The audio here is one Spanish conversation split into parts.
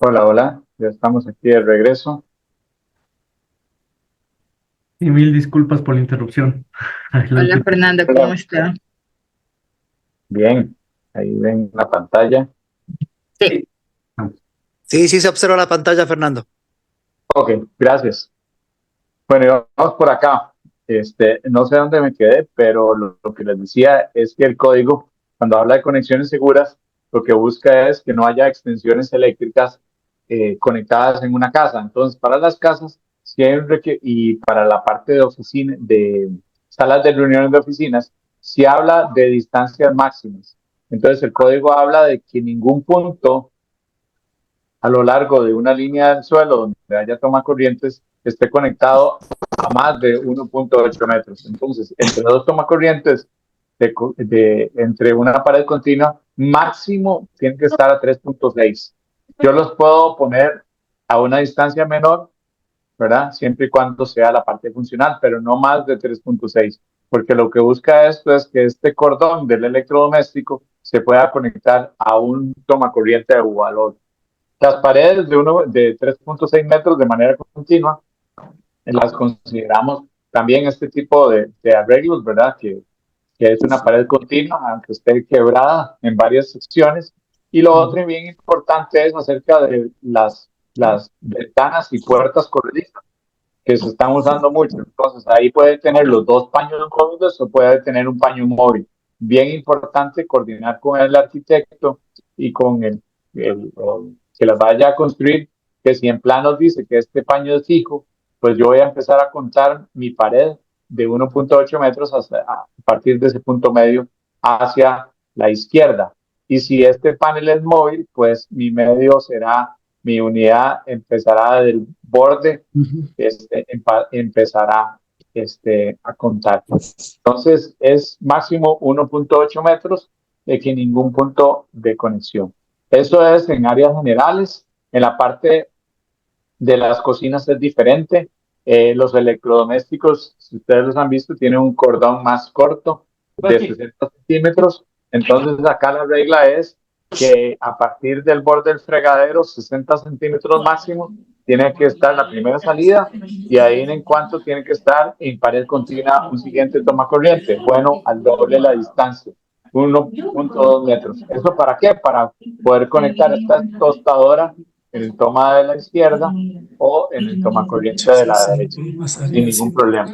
Hola, hola, ya estamos aquí de regreso. Y mil disculpas por la interrupción. Hola Adelante. Fernando, ¿cómo Hola. está? Bien, ahí ven la pantalla. Sí, Sí, sí se observa la pantalla, Fernando. Ok, gracias. Bueno, y vamos por acá. No sé dónde me quedé, pero lo que les decía es que el código, cuando habla de conexiones seguras, lo que busca es que no haya extensiones eléctricas conectadas en una casa. Entonces, para las casas, y para la parte de oficina, de salas de reuniones de oficinas, se habla de distancias máximas. Entonces, el código habla de que ningún punto a lo largo de una línea del suelo donde haya toma corrientes esté conectado a más de 1.8 metros. Entonces, entre dos tomacorrientes entre una pared continua, máximo tiene que estar a 3.6. Yo los puedo poner a una distancia menor, ¿verdad? Siempre y cuando sea la parte funcional, pero no más de 3.6, porque lo que busca esto es que este cordón del electrodoméstico se pueda conectar a un tomacorriente o al otro. Las paredes de 3.6 metros de manera continua las consideramos también este tipo de arreglos, ¿verdad? Que es una pared continua, aunque esté quebrada en varias secciones. Y lo otro bien importante es acerca de las ventanas y puertas corredizas que se están usando mucho. Entonces, ahí puede tener los dos paños móviles o puede tener un paño móvil. Bien importante coordinar con el arquitecto y con el que las vaya a construir, que si en planos dice que este paño es fijo, pues yo voy a empezar a contar mi pared de 1.8 metros a partir de ese punto medio hacia la izquierda. Y si este panel es móvil, pues mi medio será, mi unidad empezará del borde, empezará a contar. Entonces es máximo 1.8 metros de que ningún punto de conexión. Eso es en áreas generales. En la parte de las cocinas es diferente. Los electrodomésticos, si ustedes los han visto, tienen un cordón más corto de 60 centímetros. Entonces acá la regla es que a partir del borde del fregadero, 60 centímetros máximo, tiene que estar la primera salida y ahí en cuanto tiene que estar en pared continua un siguiente toma corriente. Bueno, al doble la distancia, 1.2 metros. ¿Eso para qué? Para poder conectar esta tostadora en el toma de la izquierda o en el toma corriente de la derecha, ¿Qué sin pasaría ningún si, problema.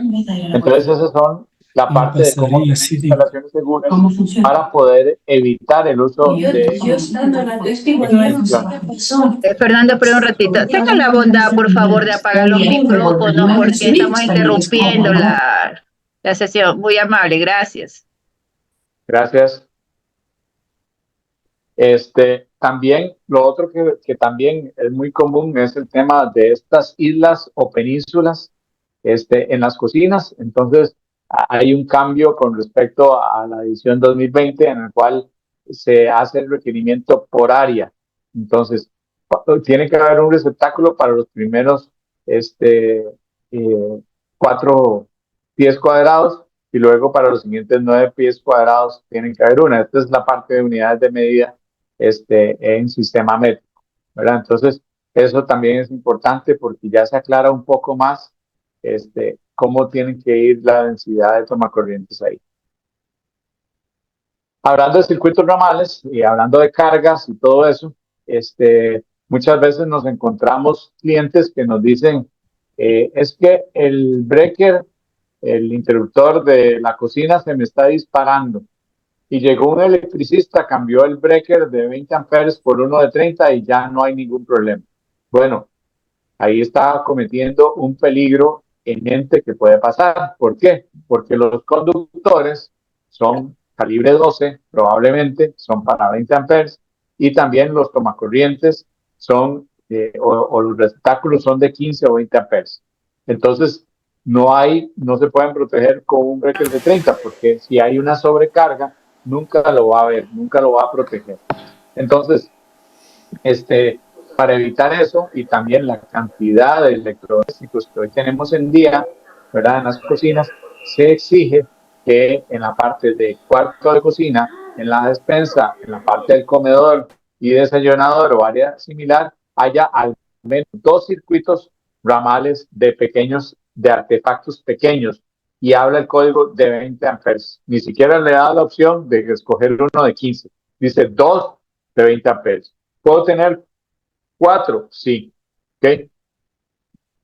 Entonces, esas son la qué parte de cómo pasaría tener si digo, instalaciones seguras cómo funciona? para poder evitar el uso de Yo estando en la testigo no era extensiones. una persona. Fernando, pero un ratito, tenga la bondad, por favor, de apagar los micrófonos porque estamos interrumpiendo la sesión. Muy amable, gracias. Gracias. También, lo otro que también es muy común es el tema de estas islas o penínsulas en las cocinas. Entonces, hay un cambio con respecto a la edición 2020 en el cual se hace el requerimiento por área. Entonces, tiene que haber un receptáculo para los primeros eh, 4 pies cuadrados y luego para los siguientes 9 pies cuadrados tienen que haber una. Esta es la parte de unidades de medida en sistema métrico, ¿verdad? Entonces, eso también es importante porque ya se aclara un poco más cómo tienen que ir la densidad de tomacorrientes ahí. Hablando de circuitos ramales y hablando de cargas y todo eso, muchas veces nos encontramos clientes que nos dicen, es que el breaker, el interruptor de la cocina se me está disparando. Y llegó un electricista, cambió el breaker de 20 amperes por uno de 30 y ya no hay ningún problema. Bueno, ahí está cometiendo un peligro eminente que puede pasar. ¿Por qué? Porque los conductores son calibre 12, probablemente son para 20 amperes, y también los tomacorrientes son, o los receptáculos son de 15 o 20 amperes. Entonces, no se pueden proteger con un breaker de 30, porque si hay una sobrecarga, nunca lo va a ver, nunca lo va a proteger. Entonces, para evitar eso y también la cantidad de electrodomésticos que hoy tenemos en día, ¿verdad? En las cocinas, se exige que en la parte de cuarto de cocina, en la despensa, en la parte del comedor y desayunador o área similar, haya al menos 2 circuitos ramales de artefactos pequeños, y habla el código de 20 amperes. Ni siquiera le da la opción de escoger uno de 15. Dice 2 de 20 amperes. ¿Puedo tener 4? Sí. ¿Okay?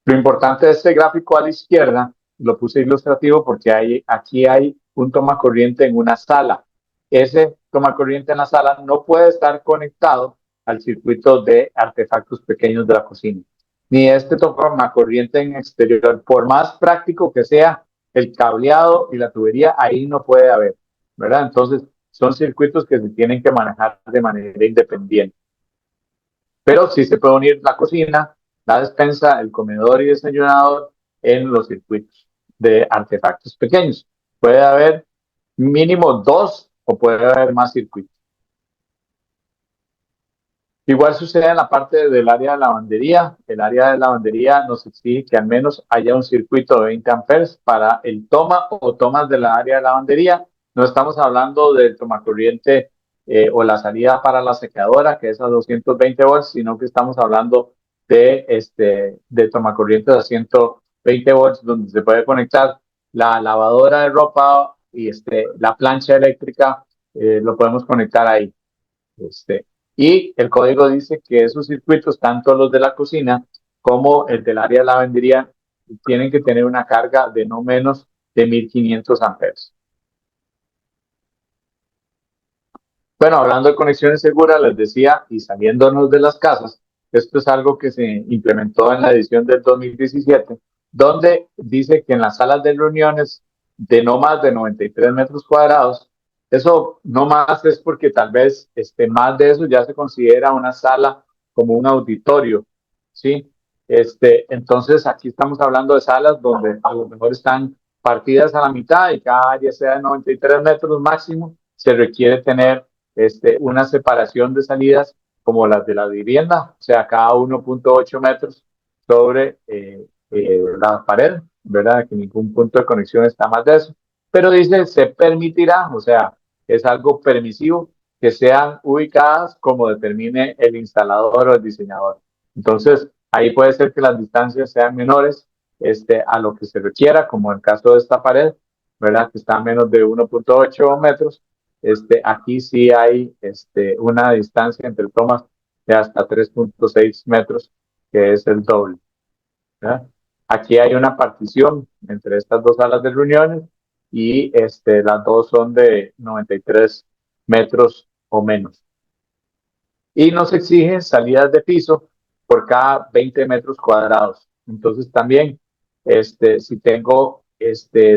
Lo importante de este gráfico a la izquierda, lo puse ilustrativo porque aquí hay un tomacorriente en una sala. Ese tomacorriente en la sala no puede estar conectado al circuito de artefactos pequeños de la cocina, ni este tomacorriente en exterior. Por más práctico que sea el cableado y la tubería, ahí no puede haber, ¿verdad? Entonces, son circuitos que se tienen que manejar de manera independiente. Pero sí se puede unir la cocina, la despensa, el comedor y desayunador en los circuitos de artefactos pequeños. Puede haber mínimo 2 o puede haber más circuitos. Igual sucede en la parte del área de lavandería. El área de lavandería nos exige que al menos haya un circuito de 20 amperes para el toma o tomas de la área de lavandería. No estamos hablando del tomacorriente o la salida para la secadora, que es a 220 volts, sino que estamos hablando de tomacorrientes a 120 volts, donde se puede conectar la lavadora de ropa y la plancha eléctrica, lo podemos conectar ahí. Y el código dice que esos circuitos, tanto los de la cocina como el del área de lavandería, tienen que tener una carga de no menos de 1500 amperes. Bueno, hablando de conexiones seguras, les decía, y saliéndonos de las casas, esto es algo que se implementó en la edición del 2017, donde dice que en las salas de reuniones de no más de 93 metros cuadrados, eso no más es porque tal vez más de eso ya se considera una sala como un auditorio, ¿sí? Entonces aquí estamos hablando de salas donde a lo mejor están partidas a la mitad y cada área sea de 93 metros máximo. Se requiere tener una separación de salidas como las de la vivienda, o sea, cada 1.8 metros sobre la pared, ¿verdad? Que ningún punto de conexión está más de eso. Pero dice, se permitirá, o sea, es algo permisivo, que sean ubicadas como determine el instalador o el diseñador. Entonces, ahí puede ser que las distancias sean menores a lo que se requiera, como en el caso de esta pared, ¿verdad? Que está a menos de 1.8 metros. Aquí sí hay una distancia entre tomas de hasta 3.6 metros, que es el doble, ¿verdad? Aquí hay una partición entre estas dos salas de reuniones y las dos son de 93 metros o menos. Y nos exigen salidas de piso por cada 20 metros cuadrados. Entonces también, si tengo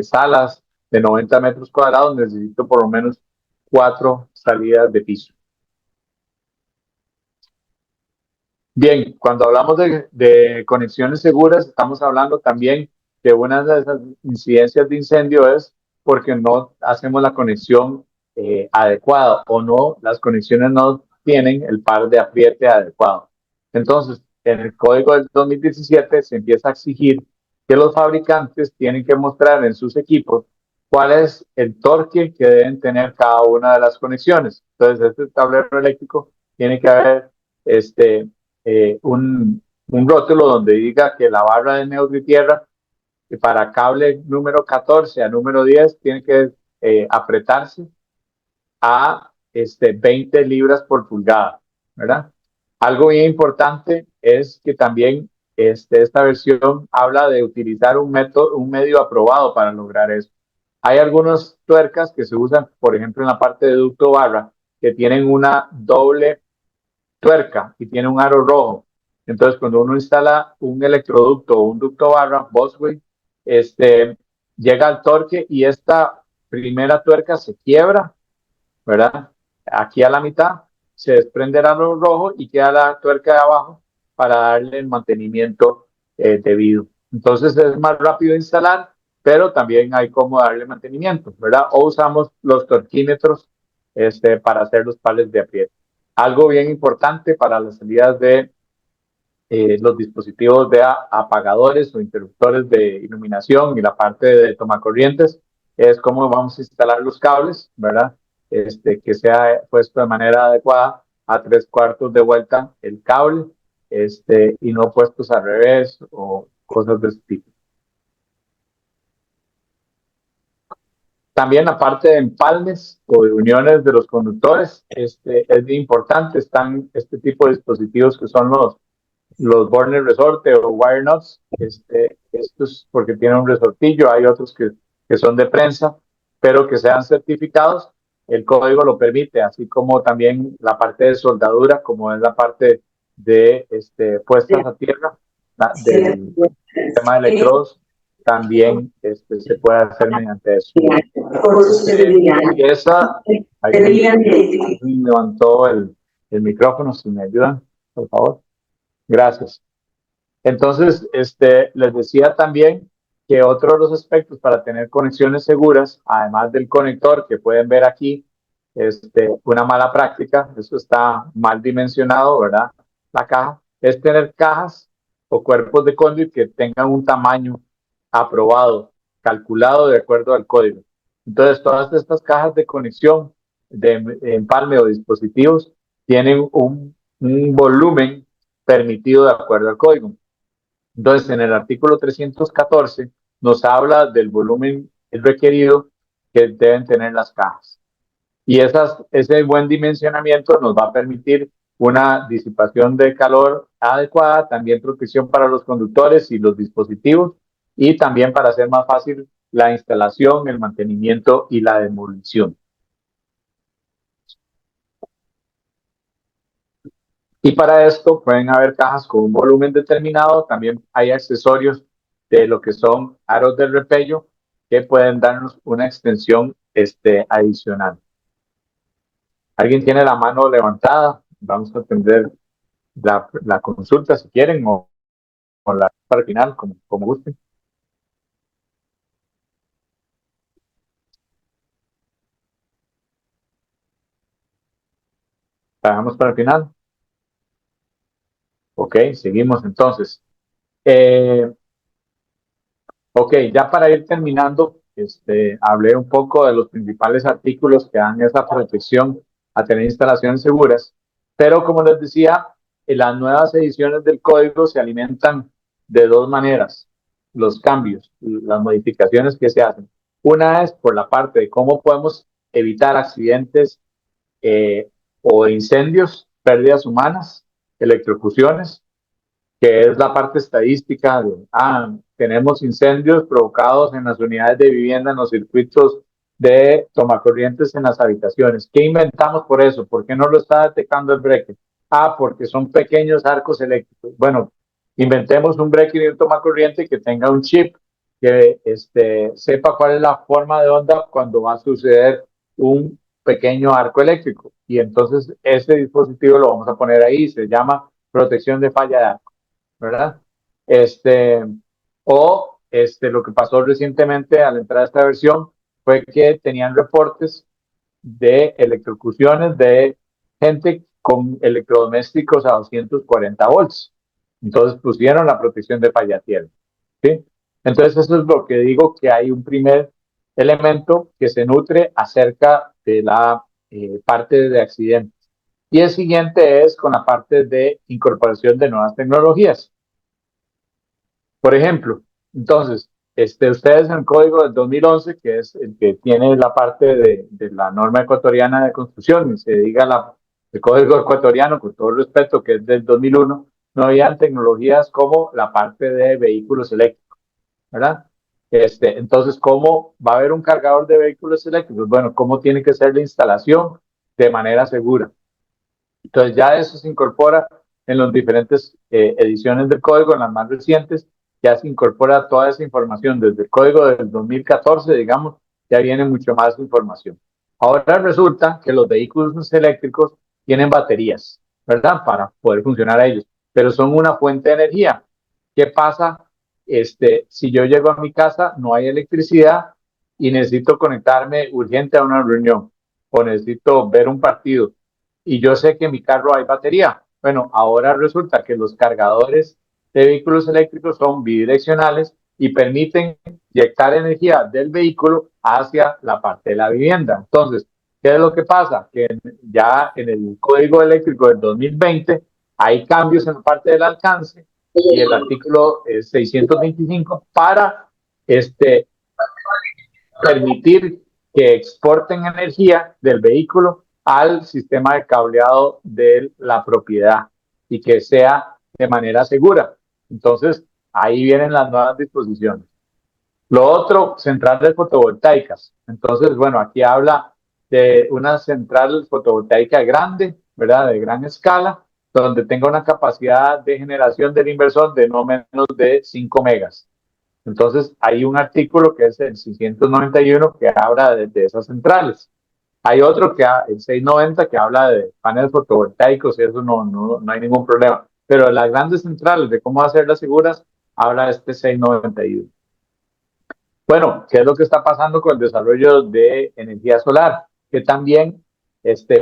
salas de 90 metros cuadrados, necesito por lo menos 4 salidas de piso. Bien, cuando hablamos de conexiones seguras, estamos hablando también que una de esas incidencias de incendio es porque no hacemos la conexión adecuada o no, las conexiones no tienen el par de apriete adecuado. Entonces, en el código del 2017 se empieza a exigir que los fabricantes tienen que mostrar en sus equipos cuál es el torque que deben tener cada una de las conexiones. Entonces, este tablero eléctrico tiene que haber un rótulo donde diga que la barra de neutro y tierra para cable número 14 a número 10 tiene que apretarse a 20 libras por pulgada, ¿verdad? Algo bien importante es que también esta versión habla de utilizar un medio aprobado para lograr eso. Hay algunas tuercas que se usan, por ejemplo, en la parte de ducto barra, que tienen una doble tuerca y tiene un aro rojo. Entonces, cuando uno instala un electroducto o un ducto barra, Boswell, llega al torque y esta primera tuerca se quiebra, ¿verdad? Aquí a la mitad se desprende el aro rojo y queda la tuerca de abajo para darle el mantenimiento debido. Entonces es más rápido instalar, pero también hay cómo darle mantenimiento, ¿verdad? O usamos los torquímetros para hacer los pales de apriete. Algo bien importante para las salidas de los dispositivos de apagadores o interruptores de iluminación y la parte de tomacorrientes es cómo vamos a instalar los cables, ¿verdad? Que sea puesto de manera adecuada a 3/4 de vuelta el cable, y no puestos al revés o cosas de ese tipo. También la parte de empalmes o de uniones de los conductores es muy importante. Están este tipo de dispositivos que son los Borner resorte o wire nuts. Estos porque tienen un resortillo, hay otros que son de prensa, pero que sean certificados. El código lo permite, así como también la parte de soldadura, como es la parte de puestas a tierra del sistema de electrodos, también se puede hacer mediante eso. Esa, ahí levantó el micrófono, si me ayudan, por favor. Gracias. Entonces, les decía también que otro de los aspectos para tener conexiones seguras, además del conector que pueden ver aquí, una mala práctica, eso está mal dimensionado, ¿verdad? La caja, es tener cajas o cuerpos de conduit que tengan un tamaño aprobado, calculado de acuerdo al código. Entonces, todas estas cajas de conexión de empalme o dispositivos tienen un volumen permitido de acuerdo al código. Entonces, en el artículo 314 nos habla del volumen requerido que deben tener las cajas. Y ese buen dimensionamiento nos va a permitir una disipación de calor adecuada, también protección para los conductores y los dispositivos, y también para hacer más fácil la instalación, el mantenimiento y la demolición. Y para esto pueden haber cajas con un volumen determinado. También hay accesorios de lo que son aros de repello que pueden darnos una extensión adicional. ¿Alguien tiene la mano levantada? Vamos a atender la consulta si quieren o la para el final, como gusten. ¿Trabajamos para el final? Ok, seguimos entonces. Ok, ya para ir terminando, hablé un poco de los principales artículos que dan esa protección a tener instalaciones seguras, pero como les decía, las nuevas ediciones del código se alimentan de dos maneras, los cambios, las modificaciones que se hacen. Una es por la parte de cómo podemos evitar accidentes o incendios, pérdidas humanas, electrocuciones, que es la parte estadística de, tenemos incendios provocados en las unidades de vivienda, en los circuitos de tomacorrientes en las habitaciones. ¿Qué inventamos por eso? ¿Por qué no lo está detectando el breaker? Porque son pequeños arcos eléctricos. Bueno, inventemos un breaker y un tomacorriente que tenga un chip que sepa cuál es la forma de onda cuando va a suceder un pequeño arco eléctrico. Y entonces ese dispositivo lo vamos a poner ahí, se llama protección de falla de arco, ¿verdad? Lo que pasó recientemente al entrar a esta versión fue que tenían reportes de electrocuciones de gente con electrodomésticos a 240 volts. Entonces pusieron la protección de falla tierra, ¿sí? Entonces eso es lo que digo, que hay un primer elemento que se nutre acerca de la parte de accidentes. Y el siguiente es con la parte de incorporación de nuevas tecnologías. Por ejemplo, entonces, ustedes en el código del 2011, que es el que tiene la parte de la norma ecuatoriana de construcción, y se diga el código ecuatoriano, con todo el respeto, que es del 2001, no habían tecnologías como la parte de vehículos eléctricos, ¿verdad? Entonces, ¿cómo va a haber un cargador de vehículos eléctricos? Bueno, ¿cómo tiene que ser la instalación de manera segura? Entonces, ya eso se incorpora en las diferentes ediciones del código, en las más recientes, ya se incorpora toda esa información desde el código del 2014, digamos, ya viene mucho más información. Ahora resulta que los vehículos eléctricos tienen baterías, ¿verdad? Para poder funcionar a ellos, pero son una fuente de energía. ¿Qué pasa? Si yo llego a mi casa, no hay electricidad y necesito conectarme urgente a una reunión o necesito ver un partido y yo sé que en mi carro hay batería. Bueno, ahora resulta que los cargadores de vehículos eléctricos son bidireccionales y permiten inyectar energía del vehículo hacia la parte de la vivienda. Entonces, ¿qué es lo que pasa? Que ya en el código eléctrico del 2020 Hay cambios en la parte del alcance y el artículo 625 para permitir que exporten energía del vehículo al sistema de cableado de la propiedad y que sea de manera segura. Entonces, ahí vienen las nuevas disposiciones. Lo otro, centrales fotovoltaicas. Entonces, bueno, aquí habla de una central fotovoltaica grande, ¿verdad? De gran escala, donde tenga una capacidad de generación del inversor de no menos de 5 megas. Entonces, hay un artículo que es el 691 que habla de esas centrales. Hay otro que el 690 que habla de paneles fotovoltaicos y eso no hay ningún problema. Pero las grandes centrales de cómo hacerlas seguras, habla este 691. Bueno, ¿qué es lo que está pasando con el desarrollo de energía solar? Que también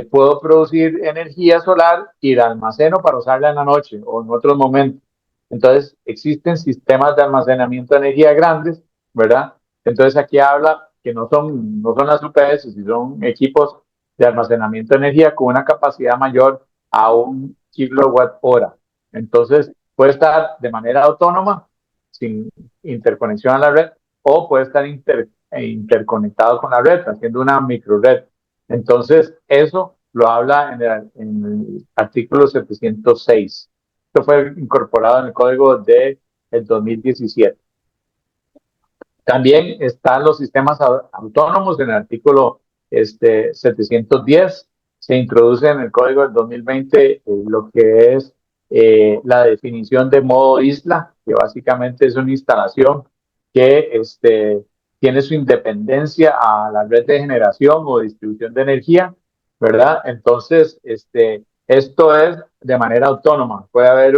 puedo producir energía solar y la almaceno para usarla en la noche o en otros momentos. Entonces, existen sistemas de almacenamiento de energía grandes, ¿verdad? Entonces, aquí habla que no son las UPS, sino son equipos de almacenamiento de energía con una capacidad mayor a 1 kWh. Entonces, puede estar de manera autónoma, sin interconexión a la red, o puede estar interconectado con la red, haciendo una microred. Entonces, eso lo habla en el artículo 706. Esto fue incorporado en el código del 2017. También están los sistemas autónomos en el artículo 710. Se introduce en el código del 2020 lo que es la definición de modo isla, que básicamente es una instalación que tiene su independencia a la red de generación o distribución de energía, ¿verdad? Entonces, esto es de manera autónoma. Puede haber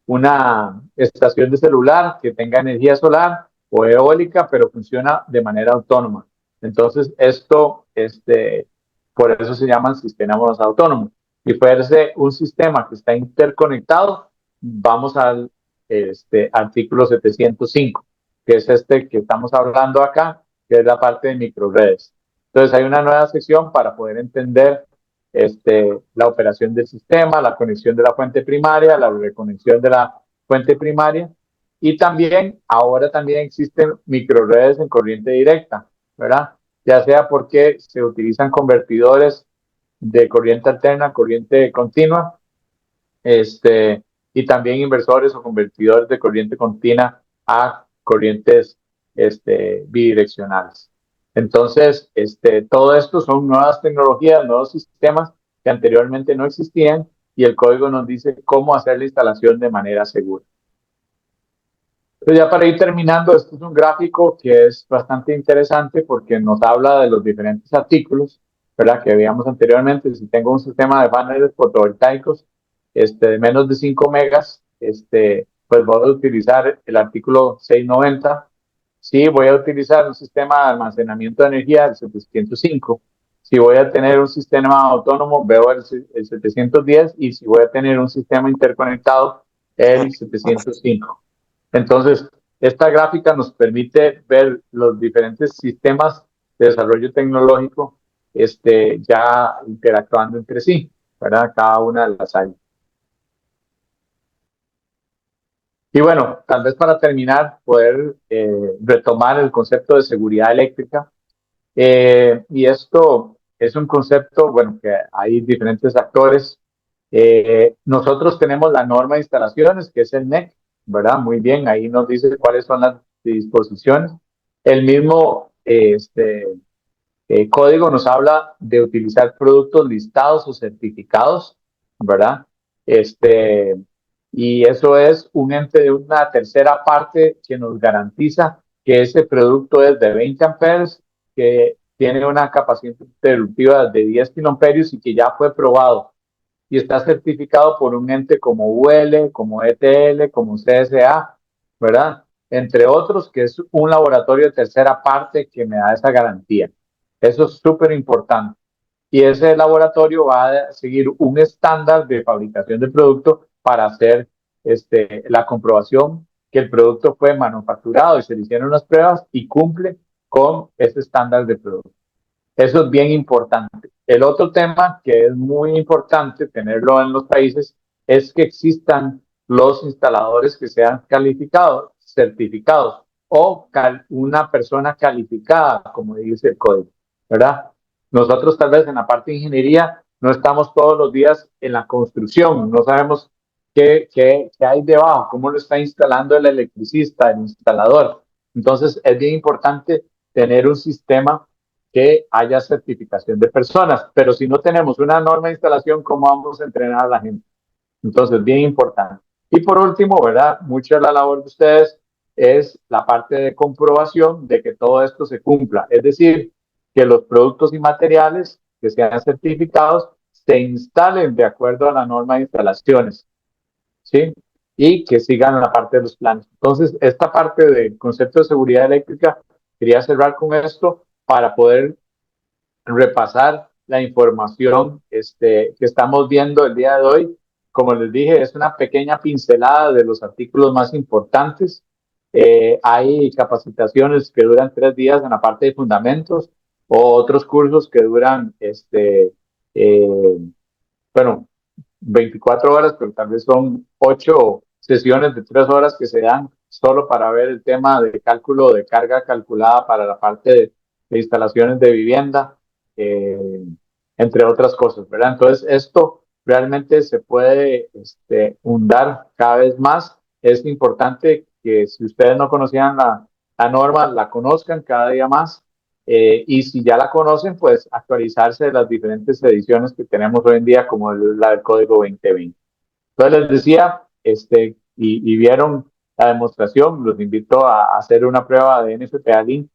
una estación de celular que tenga energía solar o eólica, pero funciona de manera autónoma. Entonces, esto, por eso se llaman sistemas autónomos. Y fuese un sistema que está interconectado, vamos al artículo 705, que es que estamos hablando acá, que es la parte de microredes. Entonces, hay una nueva sección para poder entender la operación del sistema, la conexión de la fuente primaria, la reconexión de la fuente primaria, y también, ahora también existen microredes en corriente directa, ¿verdad? Ya sea porque se utilizan convertidores de corriente alterna a corriente continua, y también inversores o convertidores de corriente continua a corrientes bidireccionales. Entonces, todo esto son nuevas tecnologías, nuevos sistemas que anteriormente no existían y el código nos dice cómo hacer la instalación de manera segura. Entonces, ya para ir terminando, este es un gráfico que es bastante interesante porque nos habla de los diferentes artículos, ¿verdad? Que veíamos anteriormente. Si tengo un sistema de paneles fotovoltaicos de menos de 5 megas, pues voy a utilizar el artículo 690. Si voy a utilizar un sistema de almacenamiento de energía, el 705. Si voy a tener un sistema autónomo, veo el 710. Y si voy a tener un sistema interconectado, el 705. Entonces, esta gráfica nos permite ver los diferentes sistemas de desarrollo tecnológico ya interactuando entre sí, ¿verdad? Cada una de las áreas. Y bueno, tal vez para terminar, poder retomar el concepto de seguridad eléctrica. Y esto es un concepto, bueno, que hay diferentes actores. Nosotros tenemos la norma de instalaciones, que es el NEC, ¿verdad? Muy bien, ahí nos dice cuáles son las disposiciones. El mismo código nos habla de utilizar productos listados o certificados, ¿verdad? Y eso es un ente de una tercera parte que nos garantiza que ese producto es de 20 amperes, que tiene una capacidad interruptiva de 10 kiloamperios y que ya fue probado y está certificado por un ente como UL, como ETL, como CSA, ¿verdad? Entre otros, que es un laboratorio de tercera parte que me da esa garantía. Eso es súper importante. Y ese laboratorio va a seguir un estándar de fabricación del producto para hacer la comprobación que el producto fue manufacturado y se le hicieron las pruebas y cumple con ese estándar de producto. Eso es bien importante. El otro tema que es muy importante tenerlo en los países es que existan los instaladores que sean calificados, certificados, o una persona calificada, como dice el código, ¿verdad? Nosotros tal vez en la parte de ingeniería no estamos todos los días en la construcción, no sabemos qué hay debajo, cómo lo está instalando el electricista, el instalador. Entonces es bien importante tener un sistema que haya certificación de personas, pero si no tenemos una norma de instalación, ¿cómo vamos a entrenar a la gente? Entonces, bien importante. Y por último, ¿verdad? Mucha de la labor de ustedes es la parte de comprobación de que todo esto se cumpla. Es decir, que los productos y materiales que sean certificados se instalen de acuerdo a la norma de instalaciones, ¿sí? Y que sigan la parte de los planes. Entonces, esta parte del concepto de seguridad eléctrica, quería cerrar con esto para poder repasar la información que estamos viendo el día de hoy. Como les dije, es una pequeña pincelada de los artículos más importantes. Hay capacitaciones que duran 3 días en la parte de fundamentos o otros cursos que duran, bueno, 24 horas, pero tal vez son 8 sesiones de 3 horas que se dan solo para ver el tema de cálculo de carga calculada para la parte de instalaciones de vivienda, entre otras cosas, ¿verdad? Entonces, esto realmente se puede hundar cada vez más. Es importante que si ustedes no conocían la norma, la conozcan cada día más. Y si ya la conocen, pues actualizarse de las diferentes ediciones que tenemos hoy en día, como la del Código 2020. Entonces les decía, y vieron la demostración, los invito a hacer una prueba de NFPA Link,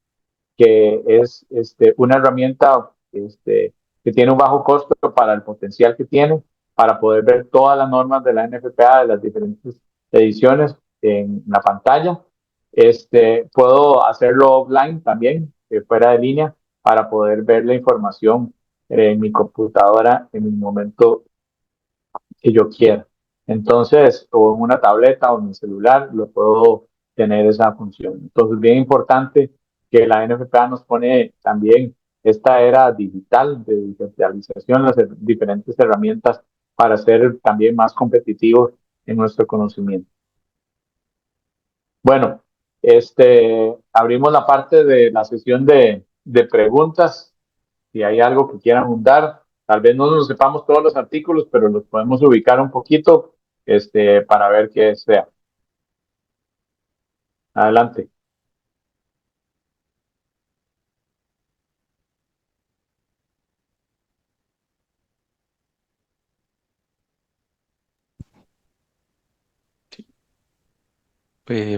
que es una herramienta que tiene un bajo costo para el potencial que tiene, para poder ver todas las normas de la NFPA de las diferentes ediciones en la pantalla. Puedo hacerlo offline también, fuera de línea, para poder ver la información en mi computadora en el momento que yo quiera. Entonces, o en una tableta o en mi celular, lo puedo tener esa función. Entonces, bien importante que la NFPA nos pone también esta era digital de digitalización, las diferentes herramientas para ser también más competitivos en nuestro conocimiento. Bueno, abrimos la parte de la sesión de preguntas. Si hay algo que quieran abundar, tal vez no nos sepamos todos los artículos, pero los podemos ubicar un poquito, para ver qué sea. Adelante.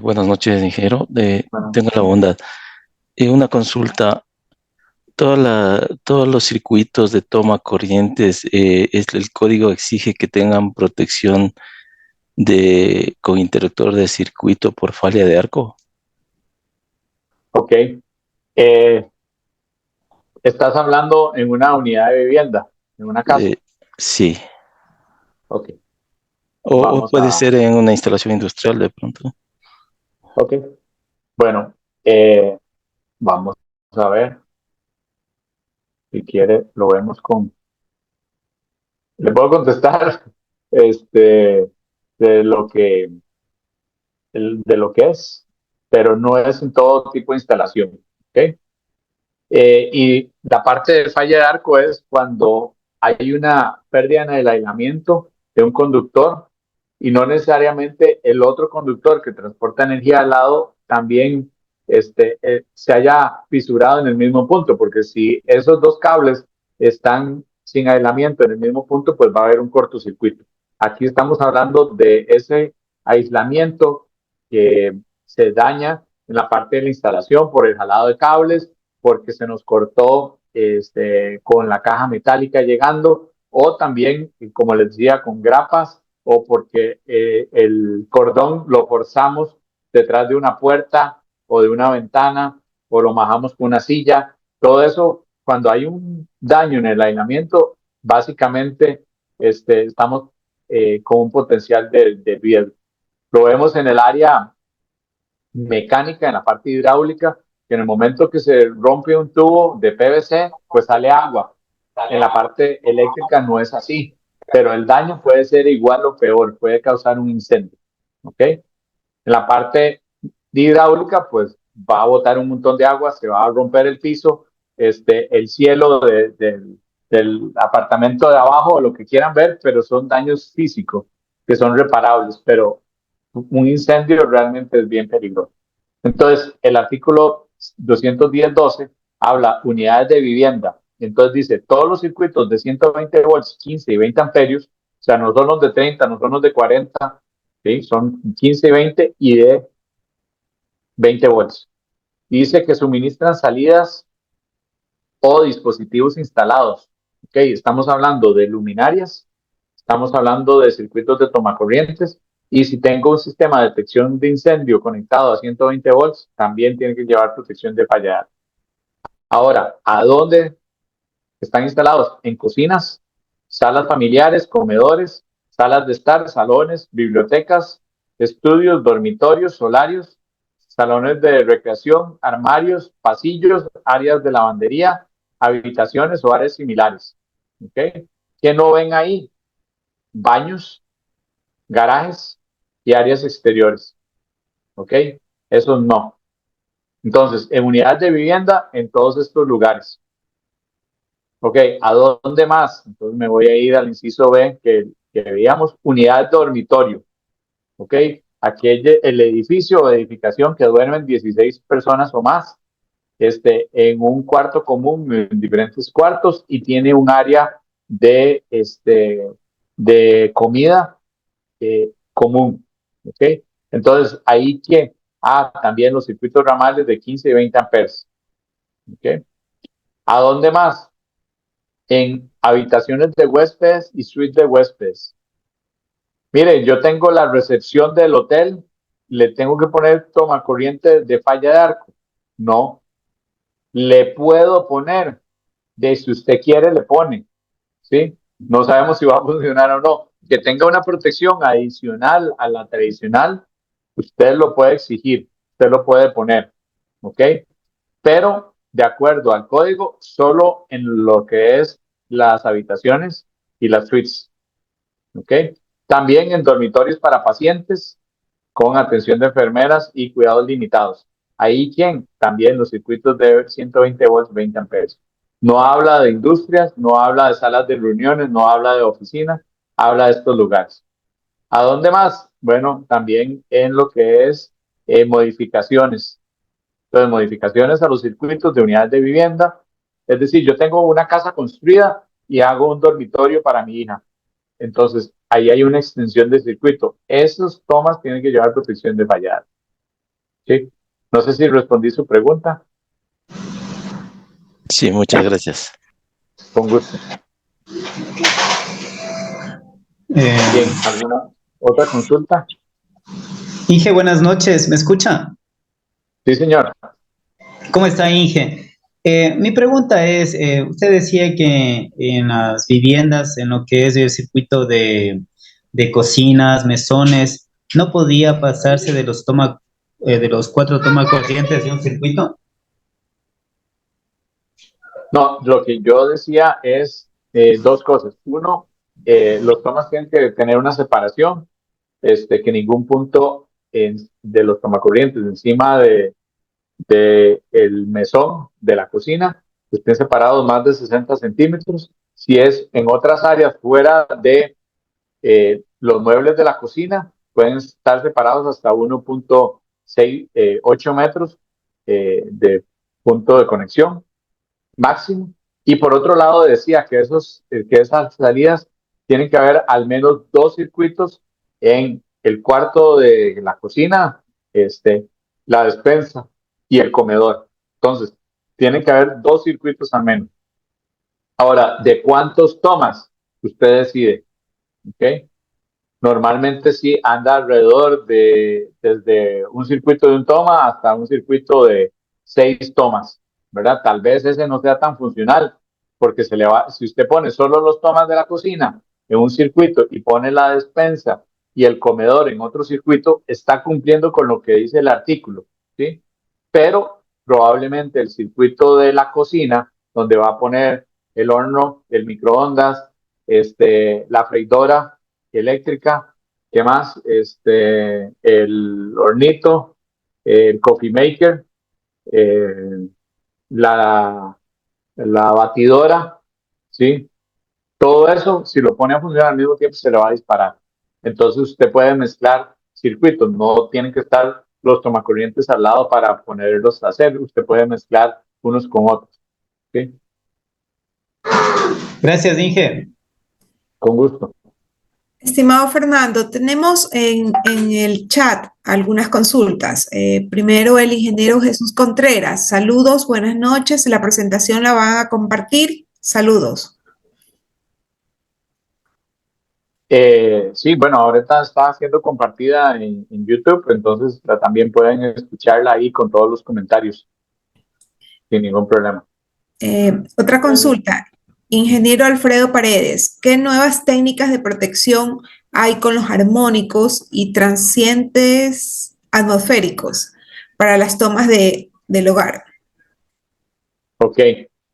Buenas noches, ingeniero. Bueno, Tengo la bondad. Una consulta. Todos los circuitos de toma corrientes, el código exige que tengan protección con interruptor de circuito por falla de arco. ok. Estás hablando en una unidad de vivienda, en una casa. Sí. Ok, O puede ser en una instalación industrial de pronto. ok. Bueno, vamos a ver. Si quiere, lo vemos con... Le puedo contestar de lo que es, pero no es en todo tipo de instalación. ¿Okay? Y la parte de falla de arco es cuando hay una pérdida en el aislamiento de un conductor y no necesariamente el otro conductor que transporta energía al lado también se haya fisurado en el mismo punto, porque si esos dos cables están sin aislamiento en el mismo punto, pues va a haber un cortocircuito. Aquí estamos hablando de ese aislamiento que se daña en la parte de la instalación por el jalado de cables, porque se nos cortó con la caja metálica llegando, o también, como les decía, con grapas, o porque el cordón lo forzamos detrás de una puerta o de una ventana, o lo majamos con una silla. Todo eso, cuando hay un daño en el aislamiento, básicamente estamos con un potencial de riesgo. Lo vemos en el área mecánica, en la parte hidráulica, que en el momento que se rompe un tubo de PVC, pues sale agua. En la parte eléctrica no es así. pero el daño puede ser igual o peor, puede causar un incendio, ¿ok? En la parte hidráulica, pues va a botar un montón de agua, se va a romper el piso, el cielo del apartamento de abajo, o lo que quieran ver, pero son daños físicos que son reparables, pero un incendio realmente es bien peligroso. Entonces, el artículo 210.12 habla unidades de vivienda. Entonces dice, todos los circuitos de 120 volts, 15 y 20 amperios, o sea, no son los de 30, no son los de 40, ¿sí? Son 15 y 20 y de 20 volts. Dice que suministran salidas o dispositivos instalados. ¿Ok? Estamos hablando de luminarias, estamos hablando de circuitos de tomacorrientes, y si tengo un sistema de detección de incendio conectado a 120 volts, también tiene que llevar protección de falla. Ahora, ¿a dónde están instalados? En cocinas, salas familiares, comedores, salas de estar, salones, bibliotecas, estudios, dormitorios, solarios, salones de recreación, armarios, pasillos, áreas de lavandería, habitaciones o áreas similares. ¿Ok? ¿Qué no ven ahí? Baños, garajes y áreas exteriores. ¿Ok? Eso no. Entonces, en unidades de vivienda, en todos estos lugares. ¿Ok? ¿A dónde más? Entonces me voy a ir al inciso B que veíamos, unidad de dormitorio. ¿Ok? Aquí el edificio o edificación que duermen 16 personas o más, en un cuarto común, en diferentes cuartos, y tiene un área de comida común. ¿Ok? Entonces, ahí que, también los circuitos ramales de 15 y 20 amperes. ¿Ok? ¿A dónde más? En habitaciones de huéspedes y suites de huéspedes. Miren, yo tengo la recepción del hotel, ¿le tengo que poner tomacorriente de falla de arco? No. Le puedo poner, si usted quiere, le pone, ¿sí? No sabemos si va a funcionar o no. Que tenga una protección adicional a la tradicional, usted lo puede exigir, usted lo puede poner, ¿ok? Pero de acuerdo al código, solo en lo que es las habitaciones y las suites, ¿ok? También en dormitorios para pacientes con atención de enfermeras y cuidados limitados. Ahí, ¿quién? También los circuitos de 120 volts, 20 amperes. No habla de industrias, no habla de salas de reuniones, no habla de oficinas, habla de estos lugares. ¿A dónde más? Bueno, también en lo que es modificaciones. Entonces, modificaciones a los circuitos de unidades de vivienda. Es decir, yo tengo una casa construida y hago un dormitorio para mi hija. Entonces, ahí hay una extensión de circuito. Esos tomas tienen que llevar protección de fallada. ¿Sí? No sé si respondí su pregunta. Sí, muchas gracias. Con gusto. Bien, ¿alguna otra consulta? Inge, buenas noches, ¿me escucha? Sí, señor. ¿Cómo está, Inge? Mi pregunta es, usted decía que en las viviendas, en lo que es el circuito de cocinas, mesones, no podía pasarse de de los 4 tomacorrientes de un circuito. No, lo que yo decía es dos cosas. Uno, los tomas tienen que tener una separación, que ningún punto de los tomacorrientes encima el mesón de la cocina estén separados más de 60 centímetros. Si es en otras áreas fuera de los muebles de la cocina, pueden estar separados hasta 1.8 metros de punto de conexión máximo. Y por otro lado decía que esas salidas tienen que haber al menos dos circuitos en el cuarto de la cocina, la despensa y el comedor. Entonces, tienen que haber dos circuitos al menos. Ahora, ¿de cuántos tomas? Usted decide, ¿ok? Normalmente sí anda alrededor desde un circuito de un toma hasta un circuito de 6 tomas, ¿verdad? Tal vez ese no sea tan funcional, porque si usted pone solo los tomas de la cocina en un circuito y pone la despensa y el comedor en otro circuito, está cumpliendo con lo que dice el artículo, ¿sí? Pero probablemente el circuito de la cocina, donde va a poner el horno, el microondas, la freidora eléctrica, ¿qué más? El hornito, el coffee maker, eh, la, la batidora, ¿sí? Todo eso, si lo pone a funcionar al mismo tiempo, se le va a disparar. Entonces usted puede mezclar circuitos, no tienen que estar los tomacorrientes al lado para ponerlos a hacer, usted puede mezclar unos con otros. ¿Sí? Gracias, Inge. Con gusto. Estimado Fernando, tenemos en el chat algunas consultas. Primero, el ingeniero Jesús Contreras. Saludos, buenas noches. La presentación la van a compartir. Saludos. Sí, bueno, ahorita está siendo compartida en YouTube, entonces también pueden escucharla ahí con todos los comentarios, sin ningún problema. Otra consulta. Ingeniero Alfredo Paredes, ¿qué nuevas técnicas de protección hay con los armónicos y transientes atmosféricos para las tomas del hogar? Ok,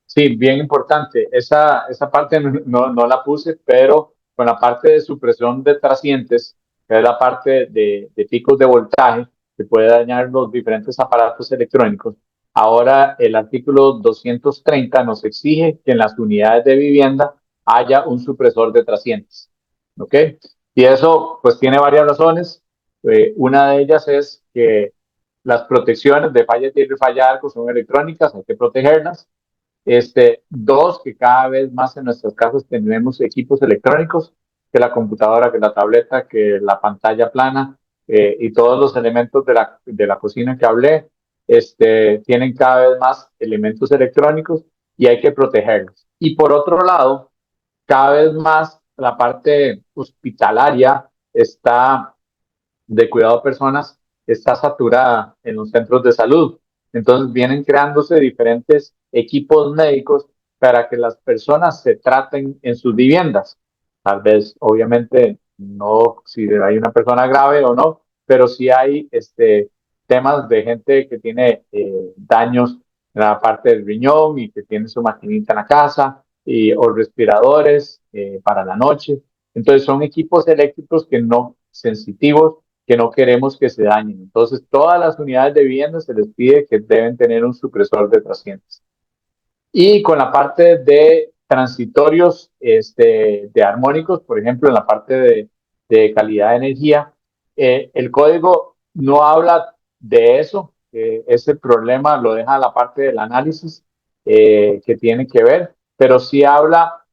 sí, bien importante. Esa parte no la puse, pero con la parte de supresión de trascientes, que es la parte de picos de voltaje que puede dañar los diferentes aparatos electrónicos, ahora el artículo 230 nos exige que en las unidades de vivienda haya un supresor de trascientes. ¿Ok? Y eso pues tiene varias razones. Una de ellas es que las protecciones de falla tierra y falla arco son electrónicas, hay que protegerlas. Dos, que cada vez más en nuestras casas tenemos equipos electrónicos, que la computadora, que la tableta, que la pantalla plana y todos los elementos de la cocina que hablé, tienen cada vez más elementos electrónicos y hay que protegerlos. Y por otro lado, cada vez más la parte hospitalaria está de cuidado de personas está saturada en los centros de salud. Entonces vienen creándose diferentes equipos médicos para que las personas se traten en sus viviendas. Tal vez, obviamente, no si hay una persona grave o no, pero sí hay temas de gente que tiene daños en la parte del riñón y que tiene su maquinita en la casa o respiradores para la noche. Entonces son equipos eléctricos que no sensitivos que no queremos que se dañen. Entonces, todas las unidades de vivienda se les pide que deben tener un supresor de trascientes. Y con la parte de transitorios de armónicos, por ejemplo, en la parte de calidad de energía, el código no habla de eso. Ese problema lo deja la parte del análisis que tiene que ver, pero sí habla,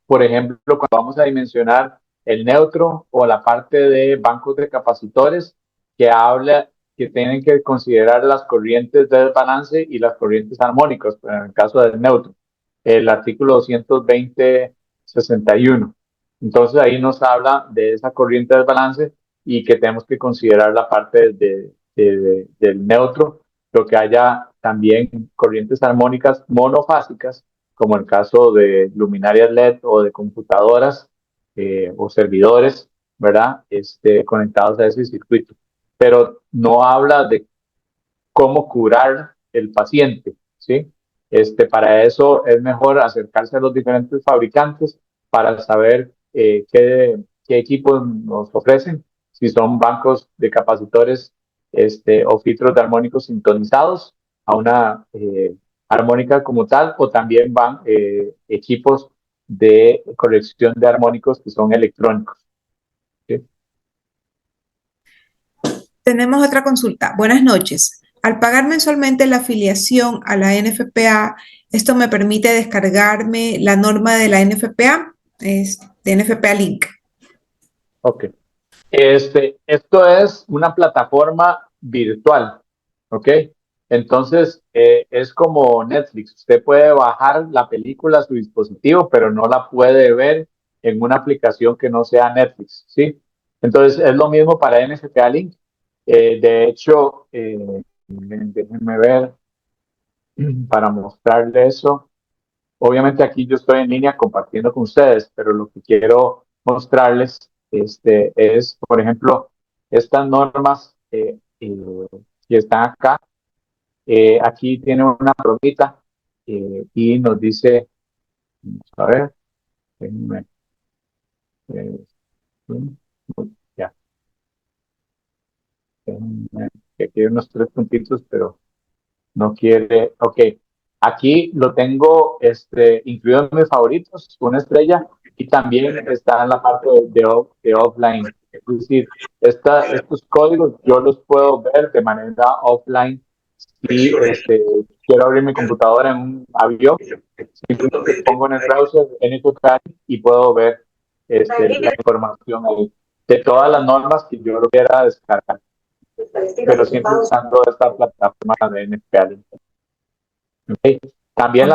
por ejemplo, cuando vamos a dimensionar el neutro o la parte de bancos de capacitores que habla que tienen que considerar las corrientes de desbalance y las corrientes armónicas, en el caso del neutro, el artículo 220-61. Entonces ahí nos habla de esa corriente de desbalance y que tenemos que considerar la parte del neutro, lo que haya también corrientes armónicas monofásicas, como el caso de luminarias LED o de computadoras o servidores, ¿verdad? Conectados a ese circuito. Pero no habla de cómo curar el paciente, ¿sí? Para eso es mejor acercarse a los diferentes fabricantes para saber qué equipos nos ofrecen, si son bancos de capacitores o filtros de armónicos sintonizados a una armónica como tal, o también van equipos de corrección de armónicos que son electrónicos. ¿Sí? Tenemos otra consulta. Buenas noches. Al pagar mensualmente la afiliación a la NFPA, ¿esto me permite descargarme la norma de la NFPA? De NFPA Link. Ok. Esto es una plataforma virtual, ¿ok? Entonces, es como Netflix. Usted puede bajar la película a su dispositivo, pero no la puede ver en una aplicación que no sea Netflix, ¿sí? Entonces, es lo mismo para NFPA Link. De hecho, déjenme ver para mostrarle eso. Obviamente aquí yo estoy en línea compartiendo con ustedes, pero lo que quiero mostrarles es, por ejemplo, estas normas que están acá. Aquí tiene una bromita y nos dice, a ver, déjenme Eh, ya. Aquí hay unos 3 puntitos, pero no quiere. Ok. Aquí lo tengo incluido en mis favoritos, una estrella, y también está en la parte de offline. Es decir, estos códigos yo los puedo ver de manera offline. Si quiero abrir mi computadora en un avión, simplemente pongo en el browser NQCAD y puedo ver la información ahí de todas las normas que yo lo quiera descargar, pero siempre usando esta plataforma de NPL. ¿Okay? También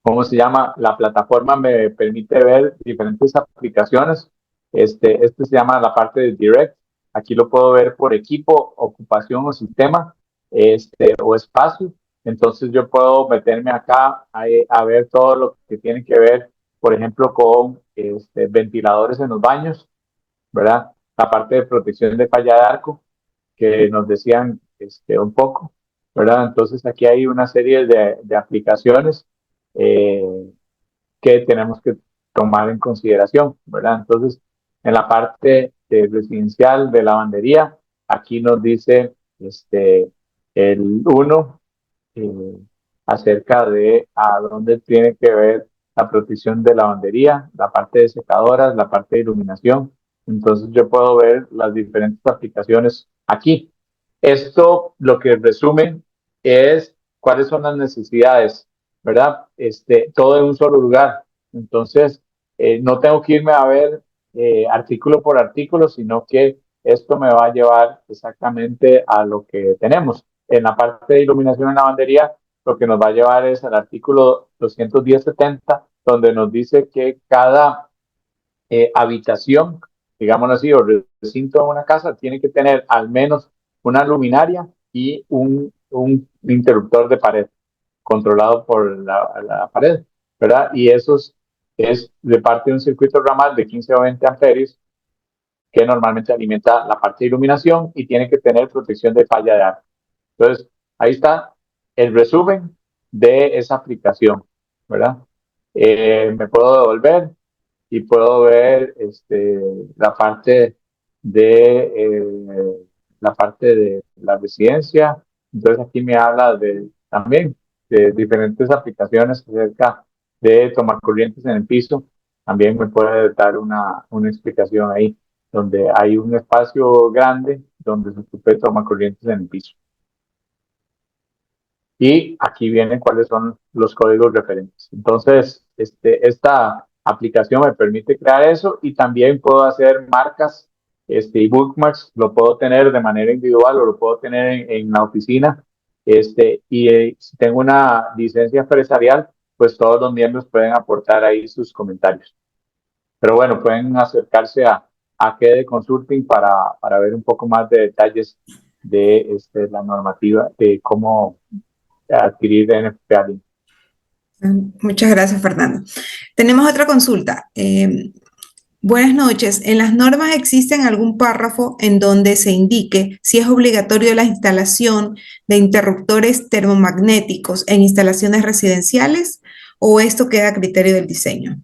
¿cómo se llama? La plataforma me permite ver diferentes aplicaciones. Se llama la parte de Direct. Aquí lo puedo ver por equipo, ocupación o sistema, o espacio. Entonces yo puedo meterme acá a ver todo lo que tiene que ver, por ejemplo, con ventiladores en los baños, ¿verdad? La parte de protección de falla de arco, que nos decían un poco, ¿verdad? Entonces aquí hay una serie de aplicaciones eh, que tenemos que tomar en consideración, ¿verdad? Entonces, en la parte residencial de lavandería, aquí nos dice el 1 acerca de a dónde tiene que ver la protección de lavandería, la parte de secadoras, la parte de iluminación. Entonces yo puedo ver las diferentes aplicaciones aquí. Esto lo que resume es cuáles son las necesidades, ¿verdad? Todo en un solo lugar. Entonces, no tengo que irme a ver artículo por artículo, sino que esto me va a llevar exactamente a lo que tenemos. En la parte de iluminación en lavandería, lo que nos va a llevar es al artículo 210.70, donde nos dice que cada habitación, digámoslo así, o recinto de una casa, tiene que tener al menos una luminaria y un interruptor de pared, controlado por la pared, ¿verdad? Y eso es de parte de un circuito ramal de 15 o 20 amperios, que normalmente alimenta la parte de iluminación y tiene que tener protección de falla de arco. Entonces, ahí está el resumen de esa aplicación, ¿verdad? Me puedo devolver y puedo ver la parte de la residencia. Entonces aquí me habla también de diferentes aplicaciones acerca de tomar corrientes en el piso. También me puede dar una explicación ahí, donde hay un espacio grande donde se puede tomar corrientes en el piso. Y aquí vienen cuáles son los códigos referentes. Entonces, esta aplicación me permite crear eso y también puedo hacer marcas y bookmarks. Lo puedo tener de manera individual o lo puedo tener en la oficina. Si tengo una licencia empresarial, pues todos los miembros pueden aportar ahí sus comentarios. Pero bueno, pueden acercarse a KEDE Consulting para ver un poco más de detalles de la normativa, de cómo adquirir NFPA. Muchas gracias, Fernando. Tenemos otra consulta. Buenas noches. ¿En las normas existen algún párrafo en donde se indique si es obligatorio la instalación de interruptores termomagnéticos en instalaciones residenciales o esto queda a criterio del diseño?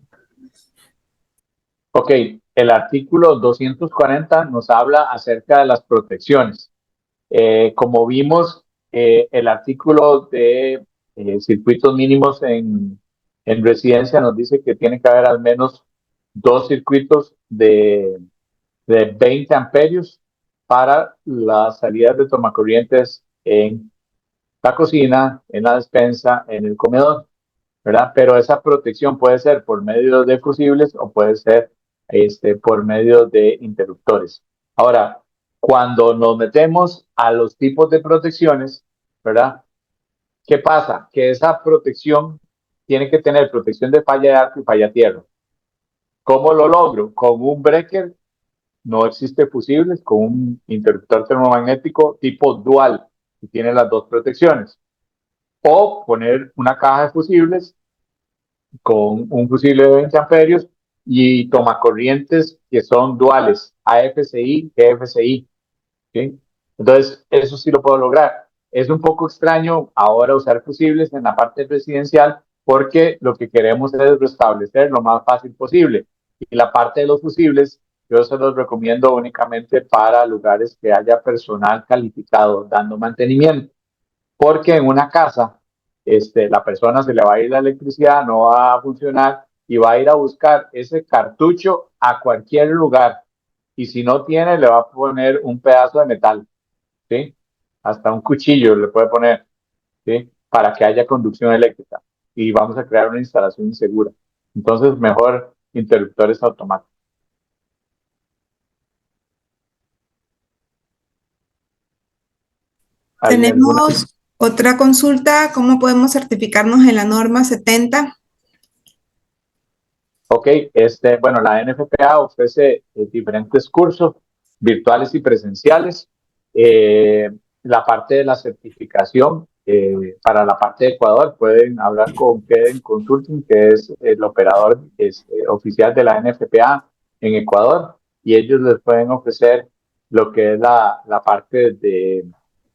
Ok, el artículo 240 nos habla acerca de las protecciones. Como vimos, el artículo de circuitos mínimos en residencia nos dice que tiene que haber al menos 2 circuitos de 20 amperios para las salidas de tomacorrientes en la cocina, en la despensa, en el comedor, ¿verdad? Pero esa protección puede ser por medio de fusibles o puede ser por medio de interruptores. Ahora, cuando nos metemos a los tipos de protecciones, ¿verdad? ¿Qué pasa? Que esa protección tiene que tener protección de falla de arco y falla tierra. ¿Cómo lo logro? Con un breaker no existe fusibles, con un interruptor termomagnético tipo dual, que tiene las 2 protecciones. O poner una caja de fusibles con un fusible de 20 amperios y tomacorrientes que son duales, AFCI, GFCI. ¿Sí? Entonces, eso sí lo puedo lograr. Es un poco extraño ahora usar fusibles en la parte residencial porque lo que queremos es restablecer lo más fácil posible. Y la parte de los fusibles, yo se los recomiendo únicamente para lugares que haya personal calificado dando mantenimiento, porque en una casa la persona se le va a ir la electricidad, no va a funcionar y va a ir a buscar ese cartucho a cualquier lugar. Y si no tiene, le va a poner un pedazo de metal, ¿sí? Hasta un cuchillo le puede poner, ¿sí? Para que haya conducción eléctrica. Y vamos a crear una instalación insegura. Entonces, mejor interruptores automáticos. ¿Hay alguna? Tenemos otra consulta, ¿cómo podemos certificarnos en la norma 70? Ok, bueno, la NFPA ofrece diferentes cursos virtuales y presenciales. La parte de la certificación, para la parte de Ecuador, pueden hablar con Keden Consulting, que es el operador oficial de la NFPA en Ecuador, y ellos les pueden ofrecer lo que es la parte de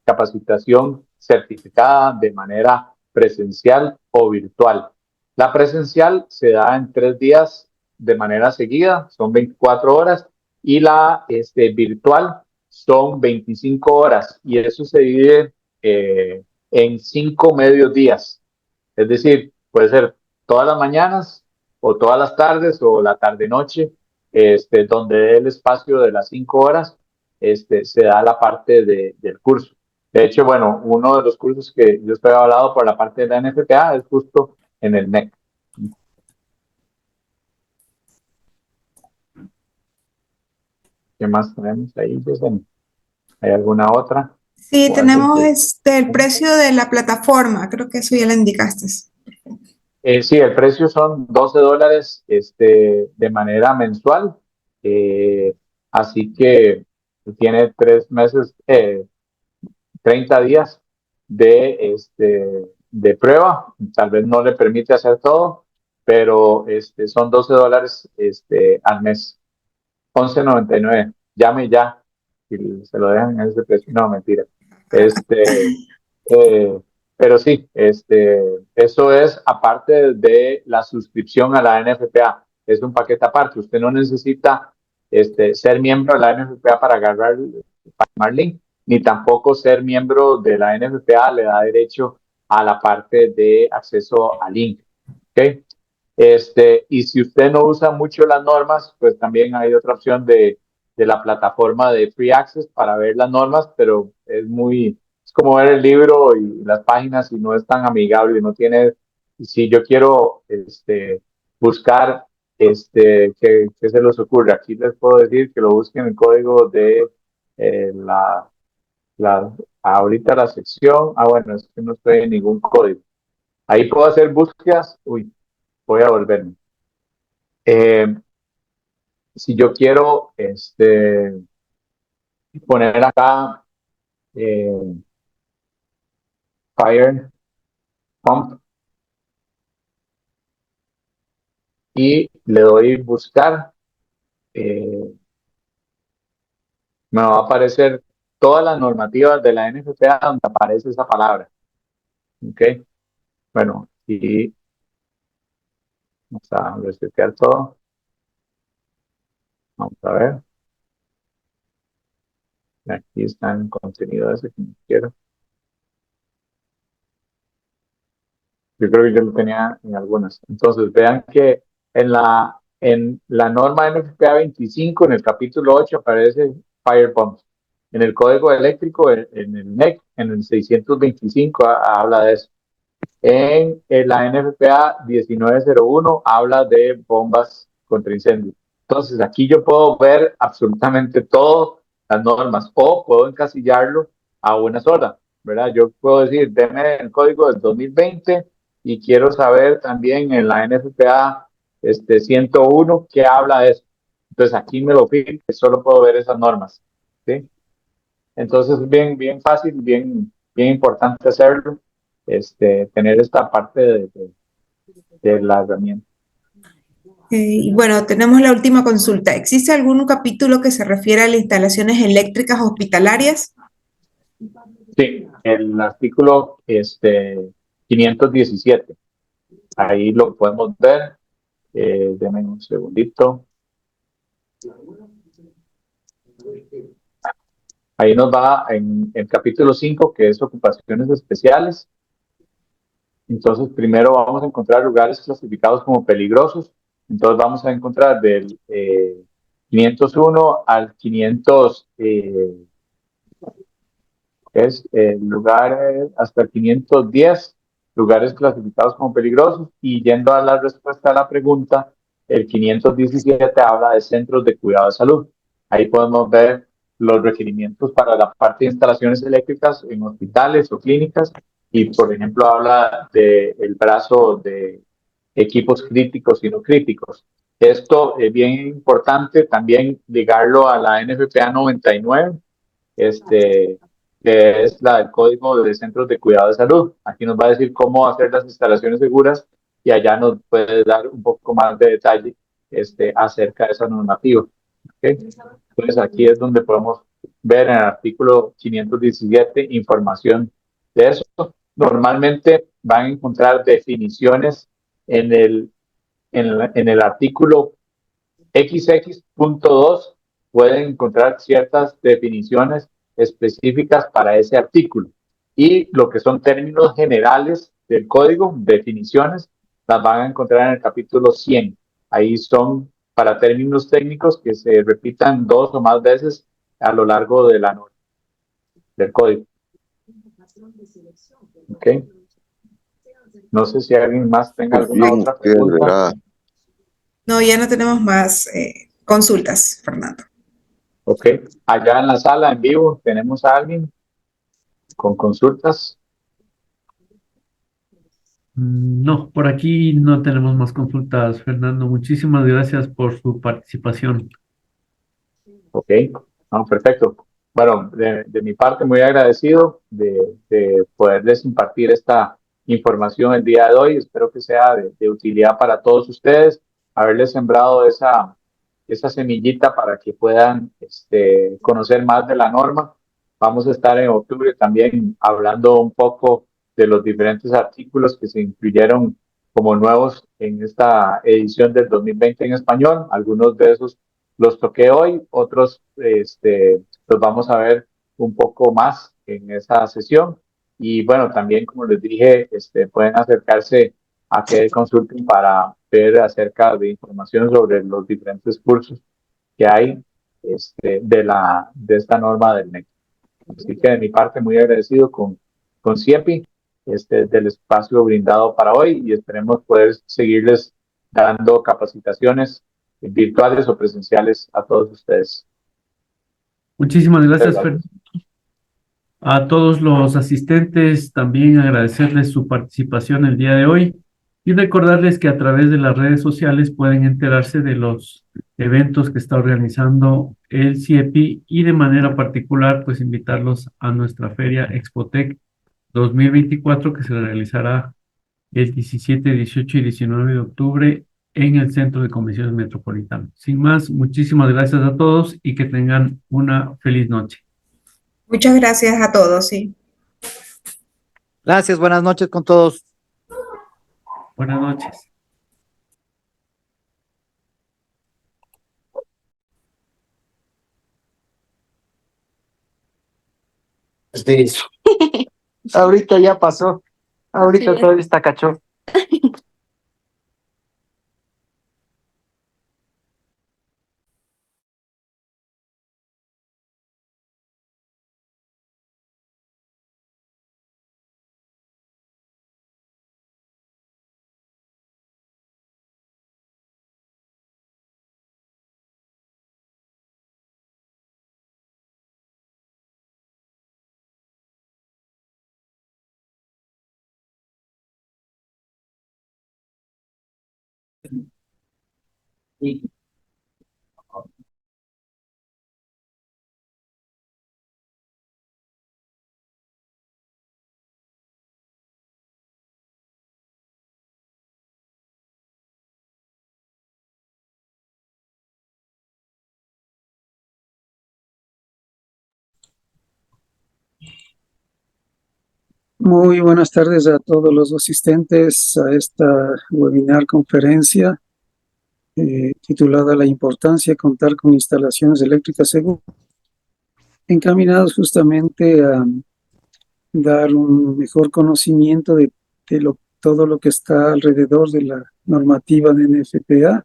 capacitación certificada de manera presencial o virtual. La presencial se da en 3 días de manera seguida, son 24 horas, y la virtual son 25 horas, y eso se divide en 5 medios días. Es decir, puede ser todas las mañanas, o todas las tardes, o la tarde-noche, donde el espacio de las 5 horas se da la parte del curso. De hecho, bueno, uno de los cursos que yo estoy hablado por la parte de la NFPA es justo en el NEC. ¿Qué más tenemos ahí, Yesenia? ¿Hay alguna otra? Sí, tenemos el precio de la plataforma, creo que eso ya lo indicaste. Sí, el precio son $12 de manera mensual. Así que tiene 3 meses, 30 días de prueba. Tal vez no le permite hacer todo, pero son $12 al mes. 11.99. Llame ya y se lo dejan en ese precio. No, mentira. Eh, pero sí, eso es aparte de la suscripción a la NFPA. Es un paquete aparte. Usted no necesita ser miembro de la NFPA para agarrar Marlin, ni tampoco ser miembro de la NFPA le da derecho a la parte de acceso a link. ¿Okay? Y si usted no usa mucho las normas, pues también hay otra opción de la plataforma de Free Access para ver las normas, pero es como ver el libro y las páginas y no es tan amigable, no tiene, si yo quiero buscar, ¿qué se les ocurre? Aquí les puedo decir que lo busquen en el código de ahorita la sección, bueno, es que no estoy en ningún código. Ahí puedo hacer búsquedas, voy a volverme. Si yo quiero poner acá Fire Pump y le doy buscar, me va a aparecer todas las normativas de la NFPA donde aparece esa palabra. ¿Ok? Bueno, y vamos a resetear todo. Vamos a ver. Aquí está el contenido ese que quiero. Yo creo que yo lo tenía en algunas. Entonces, vean que en la norma NFPA 25, en el capítulo 8, aparece Fire Pumps. En el código eléctrico, en el NEC, en el 625, habla de eso. En la NFPA 1901, habla de bombas contra incendios. Entonces, aquí yo puedo ver absolutamente todas las normas o puedo encasillarlo a una sola, ¿verdad? Yo puedo decir, deme el código del 2020 y quiero saber también en la NFPA 101 qué habla de eso. Entonces aquí me lo filtro, solo puedo ver esas normas, ¿sí? Entonces bien, bien fácil, bien, bien importante hacerlo, tener esta parte de la herramienta. Y bueno, tenemos la última consulta. ¿Existe algún capítulo que se refiera a las instalaciones eléctricas hospitalarias? Sí, el artículo 517. Ahí lo podemos ver. Denme un segundito. Ahí nos va en el capítulo 5, que es ocupaciones especiales. Entonces, primero vamos a encontrar lugares clasificados como peligrosos. Entonces, vamos a encontrar del 501 al 500, es lugares hasta el 510, lugares clasificados como peligrosos. Y yendo a la respuesta a la pregunta, el 517 habla de centros de cuidado de salud. Ahí podemos ver los requerimientos para la parte de instalaciones eléctricas en hospitales o clínicas. Y, por ejemplo, habla del brazo de equipos críticos y no críticos. Esto es bien importante también ligarlo a la NFPA 99, que es la del Código de Centros de Cuidado de Salud. Aquí nos va a decir cómo hacer las instalaciones seguras y allá nos puede dar un poco más de detalle acerca de esa normativa. ¿Okay? Entonces aquí es donde podemos ver en el artículo 517 información de eso. Normalmente van a encontrar definiciones en el artículo XX.2, pueden encontrar ciertas definiciones específicas para ese artículo. Y lo que son términos generales del código, definiciones, las van a encontrar en el capítulo 100. Ahí son para términos técnicos que se repitan 2 o más veces a lo largo de la norma del código. ¿Ok? No sé si alguien más tenga alguna otra pregunta. No, ya no tenemos más consultas, Fernando. Ok. Allá en la sala, en vivo, tenemos a alguien con consultas. No, por aquí no tenemos más consultas, Fernando. Muchísimas gracias por su participación. Ok, no, perfecto. Bueno, de mi parte, muy agradecido de poderles impartir esta información el día de hoy. Espero que sea de utilidad para todos ustedes, haberles sembrado esa semillita para que puedan conocer más de la norma. Vamos a estar en octubre también hablando un poco de los diferentes artículos que se incluyeron como nuevos en esta edición del 2020 en español. Algunos de esos los toqué hoy, otros los vamos a ver un poco más en esa sesión. Y bueno, también, como les dije, pueden acercarse a que consulten para ver acerca de información sobre los diferentes cursos que hay de esta norma del NEC. Así que de mi parte, muy agradecido con CIEPI del espacio brindado para hoy y esperemos poder seguirles dando capacitaciones virtuales o presenciales a todos ustedes. Muchísimas gracias, Muchas Fernando. A todos los asistentes, también agradecerles su participación el día de hoy y recordarles que a través de las redes sociales pueden enterarse de los eventos que está organizando el CIEPI y de manera particular, pues invitarlos a nuestra feria Expotec 2024 que se realizará el 17, 18 y 19 de octubre en el Centro de Convenciones Metropolitano. Sin más, muchísimas gracias a todos y que tengan una feliz noche. Muchas gracias a todos, sí. Gracias, buenas noches con todos. Buenas noches. Sí. Ahorita ya pasó. Ahorita todavía está cacho. Muy buenas tardes a todos los asistentes a esta webinar conferencia titulada La importancia de contar con instalaciones eléctricas seguras, encaminados justamente a dar un mejor conocimiento de todo lo que está alrededor de la normativa de NFPA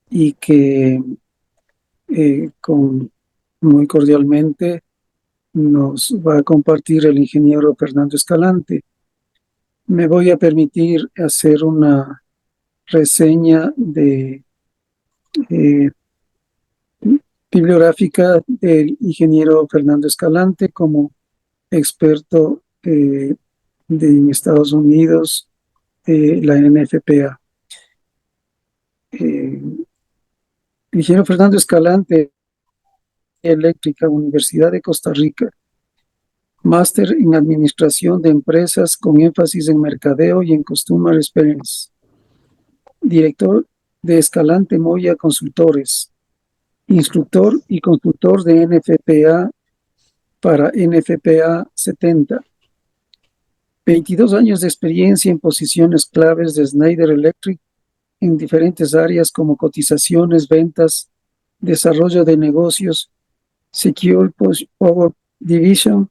y que muy cordialmente nos va a compartir el ingeniero Fernando Escalante. Me voy a permitir hacer una reseña bibliográfica del ingeniero Fernando Escalante como experto en Estados Unidos, la NFPA. El ingeniero Fernando Escalante, Eléctrica, Universidad de Costa Rica, máster en Administración de Empresas con énfasis en Mercadeo y en Customer Experience. Director de Escalante Moya Consultores, instructor y consultor de NFPA para NFPA 70. 22 años de experiencia en posiciones claves de Schneider Electric en diferentes áreas como cotizaciones, ventas, desarrollo de negocios, Secure Power Division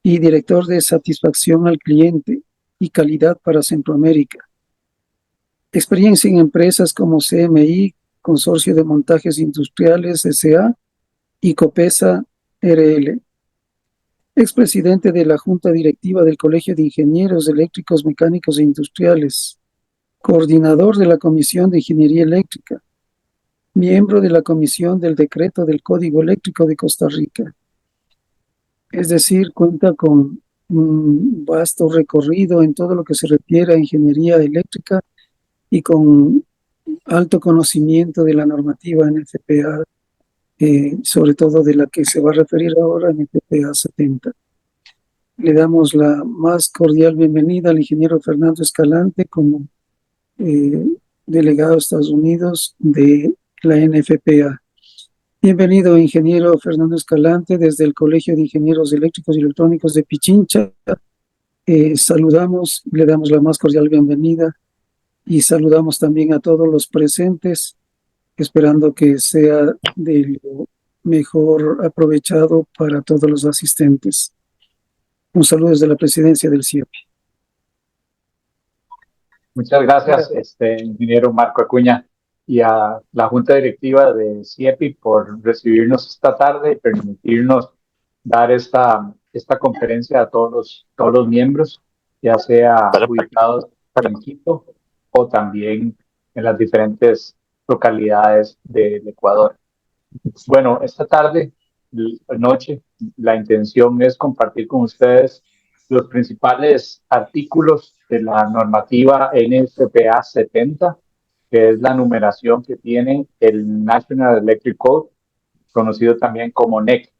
y director de satisfacción al cliente y calidad para Centroamérica. Experiencia en empresas como CMI, Consorcio de Montajes Industriales S.A. y Copesa RL. Expresidente de la Junta Directiva del Colegio de Ingenieros Eléctricos, Mecánicos e Industriales. Coordinador de la Comisión de Ingeniería Eléctrica. Miembro de la Comisión del Decreto del Código Eléctrico de Costa Rica. Es decir, cuenta con un vasto recorrido en todo lo que se refiere a ingeniería eléctrica y con alto conocimiento de la normativa NFPA, sobre todo de la que se va a referir ahora, NFPA 70. Le damos la más cordial bienvenida al ingeniero Fernando Escalante como delegado de Estados Unidos de la NFPA. Bienvenido, ingeniero Fernando Escalante, desde el Colegio de Ingenieros Eléctricos y Electrónicos de Pichincha. Saludamos, le damos la más cordial bienvenida y saludamos también a todos los presentes, esperando que sea de lo mejor aprovechado para todos los asistentes. Un saludo desde la presidencia del CIEPI. Muchas gracias, ingeniero Marco Acuña, y a la Junta Directiva de CIEPI por recibirnos esta tarde y permitirnos dar esta conferencia a todos los miembros, ya sea ubicados en Quito o también en las diferentes localidades del Ecuador. Bueno, esta noche, la intención es compartir con ustedes los principales artículos de la normativa NFPA 70, que es la numeración que tiene el National Electric Code, conocido también como NEC.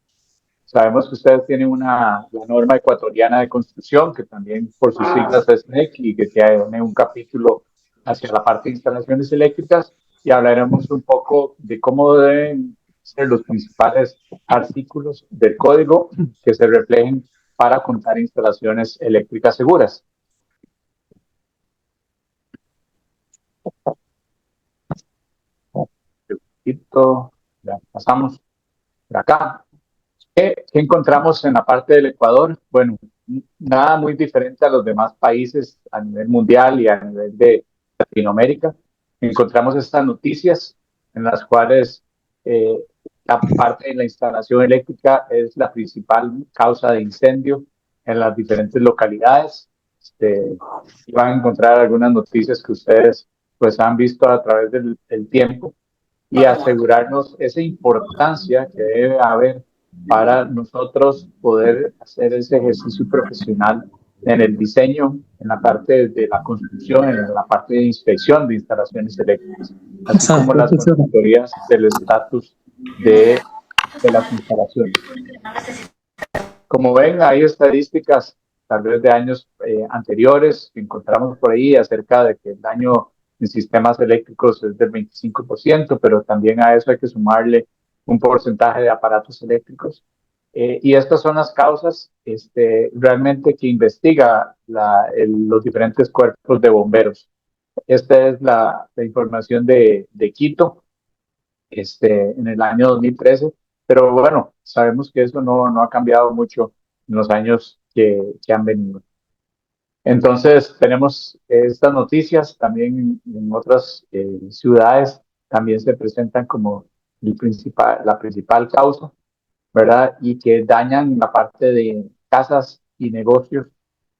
Sabemos que ustedes tienen la norma ecuatoriana de construcción, que también por sus siglas es NEC, y que tiene un capítulo hacia la parte de instalaciones eléctricas, y hablaremos un poco de cómo deben ser los principales artículos del código que se reflejen para contar instalaciones eléctricas seguras. Ya pasamos por acá. ¿Qué encontramos en la parte del Ecuador? Bueno, nada muy diferente a los demás países a nivel mundial y a nivel de Latinoamérica. Encontramos estas noticias en las cuales la parte de la instalación eléctrica es la principal causa de incendio en las diferentes localidades. Y van a encontrar algunas noticias que ustedes pues han visto a través del tiempo, y asegurarnos esa importancia que debe haber para nosotros poder hacer ese ejercicio profesional en el diseño, en la parte de la construcción, en la parte de inspección de instalaciones eléctricas, así como las consultorías del estatus de las instalaciones. Como ven, hay estadísticas tal vez de años anteriores que encontramos por ahí acerca de que el daño en sistemas eléctricos es del 25%, pero también a eso hay que sumarle un porcentaje de aparatos eléctricos Y estas son las causas realmente que investiga los diferentes cuerpos de bomberos. Esta es la información de Quito en el año 2013, pero bueno, sabemos que eso no ha cambiado mucho en los años que han venido. Entonces, tenemos estas noticias también en otras ciudades, también se presentan como la principal causa, ¿verdad? Y que dañan la parte de casas y negocios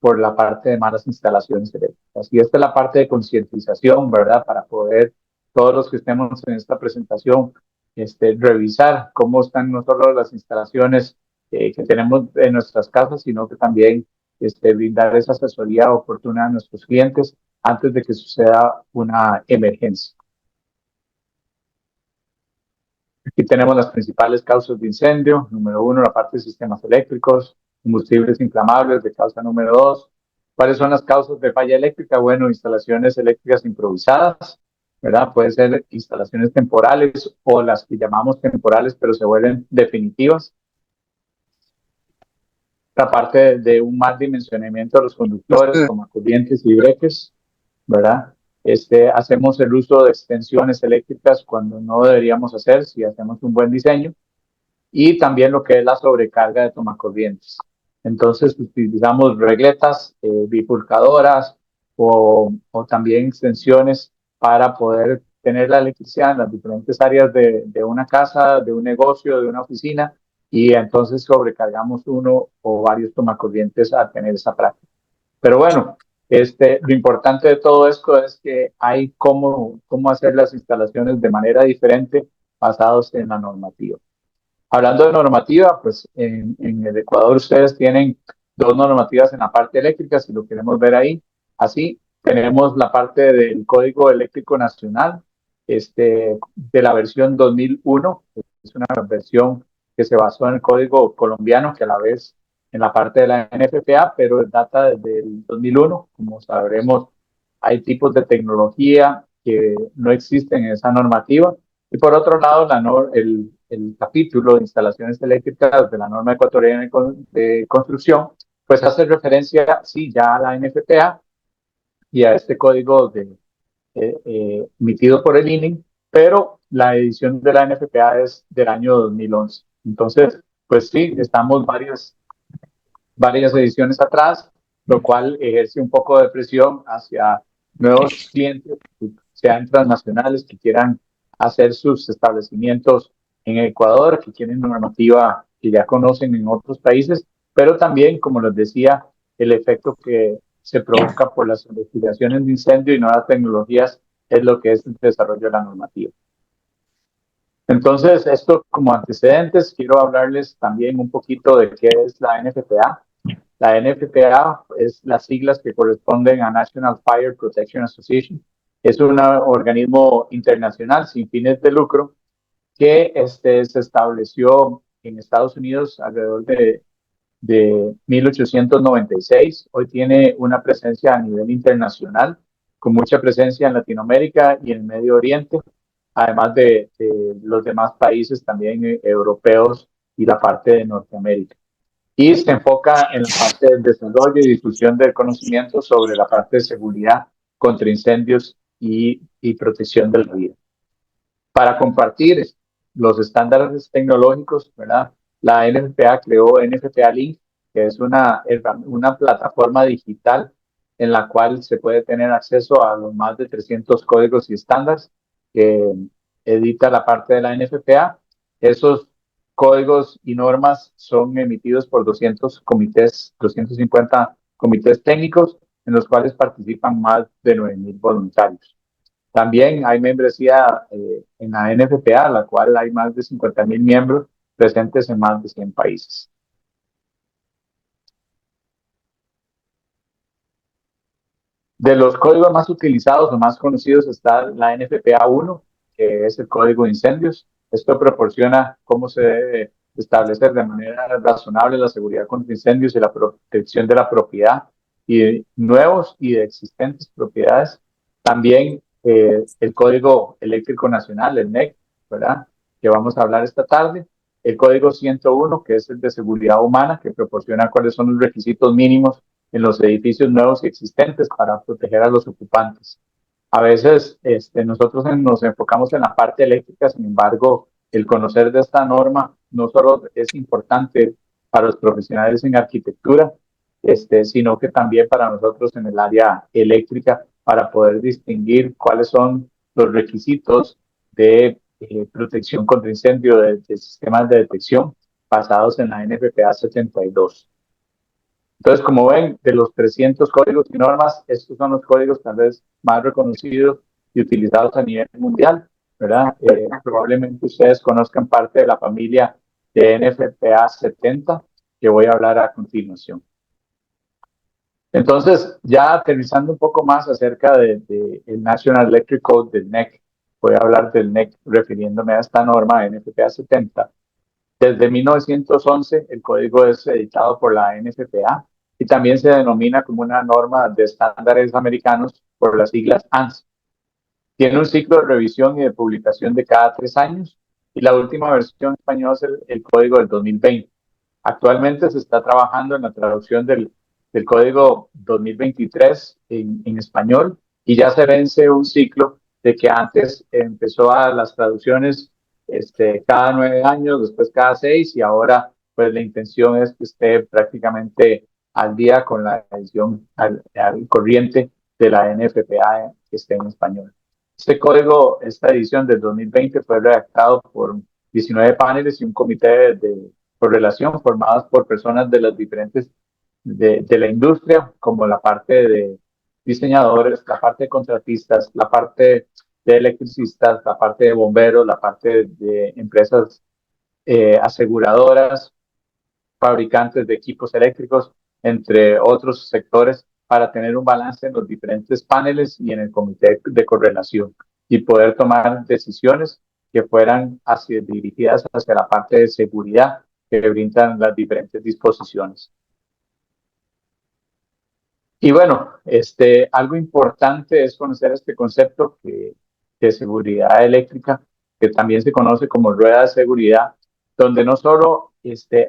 por la parte de malas instalaciones eléctricas. Y esta es la parte de concientización, ¿verdad? Para poder, todos los que estemos en esta presentación, revisar cómo están no solo las instalaciones que tenemos en nuestras casas, sino que también brindar esa asesoría oportuna a nuestros clientes antes de que suceda una emergencia. Aquí tenemos las principales causas de incendio. Número 1, la parte de sistemas eléctricos, combustibles inflamables de causa número 2. ¿Cuáles son las causas de falla eléctrica? Bueno, instalaciones eléctricas improvisadas, ¿verdad? Pueden ser instalaciones temporales o las que llamamos temporales, pero se vuelven definitivas. La parte de un mal dimensionamiento de los conductores, como corrientes y breques, ¿verdad? Hacemos el uso de extensiones eléctricas cuando no deberíamos hacer, si hacemos un buen diseño, y también lo que es la sobrecarga de tomacorrientes. Entonces utilizamos regletas, bifurcadoras o también extensiones para poder tener la electricidad en las diferentes áreas de una casa, de un negocio, de una oficina, y entonces sobrecargamos uno o varios tomacorrientes a tener esa práctica. Pero bueno, lo importante de todo esto es que hay cómo hacer las instalaciones de manera diferente basados en la normativa. Hablando de normativa, pues en el Ecuador ustedes tienen dos normativas en la parte eléctrica, si lo queremos ver ahí. Así, tenemos la parte del Código Eléctrico Nacional, de la versión 2001, es una versión que se basó en el Código colombiano, que a la vez en la parte de la NFPA, pero data desde el 2001. Como sabremos, hay tipos de tecnología que no existen en esa normativa. Y por otro lado, el capítulo de instalaciones eléctricas de la norma ecuatoriana de construcción, pues hace referencia, sí, ya a la NFPA y a este código emitido por el INE, pero la edición de la NFPA es del año 2011. Entonces, pues sí, estamos varias ediciones atrás, lo cual ejerce un poco de presión hacia nuevos clientes, sean transnacionales, que quieran hacer sus establecimientos en Ecuador, que tienen normativa que ya conocen en otros países, pero también, como les decía, el efecto que se provoca por las investigaciones de incendio y nuevas tecnologías es lo que es el desarrollo de la normativa. Entonces, esto como antecedentes, quiero hablarles también un poquito de qué es la NFPA. La NFPA es las siglas que corresponden a National Fire Protection Association. Es un organismo internacional sin fines de lucro que se estableció en Estados Unidos alrededor de 1896. Hoy tiene una presencia a nivel internacional, con mucha presencia en Latinoamérica y en el Medio Oriente, además de los demás países también europeos y la parte de Norteamérica. Y se enfoca en la parte del desarrollo y difusión del conocimiento sobre la parte de seguridad contra incendios y protección de la vida. Para compartir los estándares tecnológicos, ¿verdad? La NFPA creó NFPA Link, que es una plataforma digital en la cual se puede tener acceso a los más de 300 códigos y estándares que edita la parte de la NFPA. Esos códigos y normas son emitidos por 250 comités técnicos, en los cuales participan más de 9,000 voluntarios. También hay membresía en la NFPA, la cual hay más de 50,000 miembros presentes en más de 100 países. De los códigos más utilizados o más conocidos está la NFPA 1, que es el código de incendios. Esto proporciona cómo se debe establecer de manera razonable la seguridad contra incendios y la protección de la propiedad y de nuevos y de existentes propiedades. También el Código Eléctrico Nacional, el NEC, ¿verdad? Que vamos a hablar esta tarde. el código 101, que es el de seguridad humana, que proporciona cuáles son los requisitos mínimos en los edificios nuevos y existentes para proteger a los ocupantes. A veces nosotros nos enfocamos en la parte eléctrica, sin embargo, el conocer de esta norma no solo es importante para los profesionales en arquitectura, sino que también para nosotros en el área eléctrica, para poder distinguir cuáles son los requisitos de protección contra incendio de sistemas de detección basados en la NFPA 72. Entonces, como ven, de los 300 códigos y normas, estos son los códigos tal vez más reconocidos y utilizados a nivel mundial, ¿verdad? Probablemente ustedes conozcan parte de la familia de NFPA 70, que voy a hablar a continuación. Entonces, ya aterrizando un poco más acerca del National Electric Code, del NEC, voy a hablar del NEC refiriéndome a esta norma NFPA 70. Desde 1911, el código es editado por la NFPA y también se denomina como una norma de estándares americanos por las siglas ANSI. Tiene un ciclo de revisión y de publicación de cada 3 años y la última versión española es el código del 2020. Actualmente se está trabajando en la traducción del código 2023 en español y ya se vence un ciclo de que antes empezó a las traducciones cada 9 años, después cada 6 y ahora pues la intención es que esté prácticamente al día con la edición al corriente de la NFPA que esté en español. Este código, esta edición del 2020 fue redactado por 19 paneles y un comité de correlación formados por personas de las diferentes de la industria, como la parte de diseñadores, la parte de contratistas, la parte de electricistas, la parte de bomberos, la parte de empresas aseguradoras, fabricantes de equipos eléctricos, entre otros sectores, para tener un balance en los diferentes paneles y en el comité de correlación y poder tomar decisiones que fueran dirigidas hacia la parte de seguridad que brindan las diferentes disposiciones. Y bueno, algo importante es conocer este concepto de seguridad eléctrica, que también se conoce como rueda de seguridad, donde no solo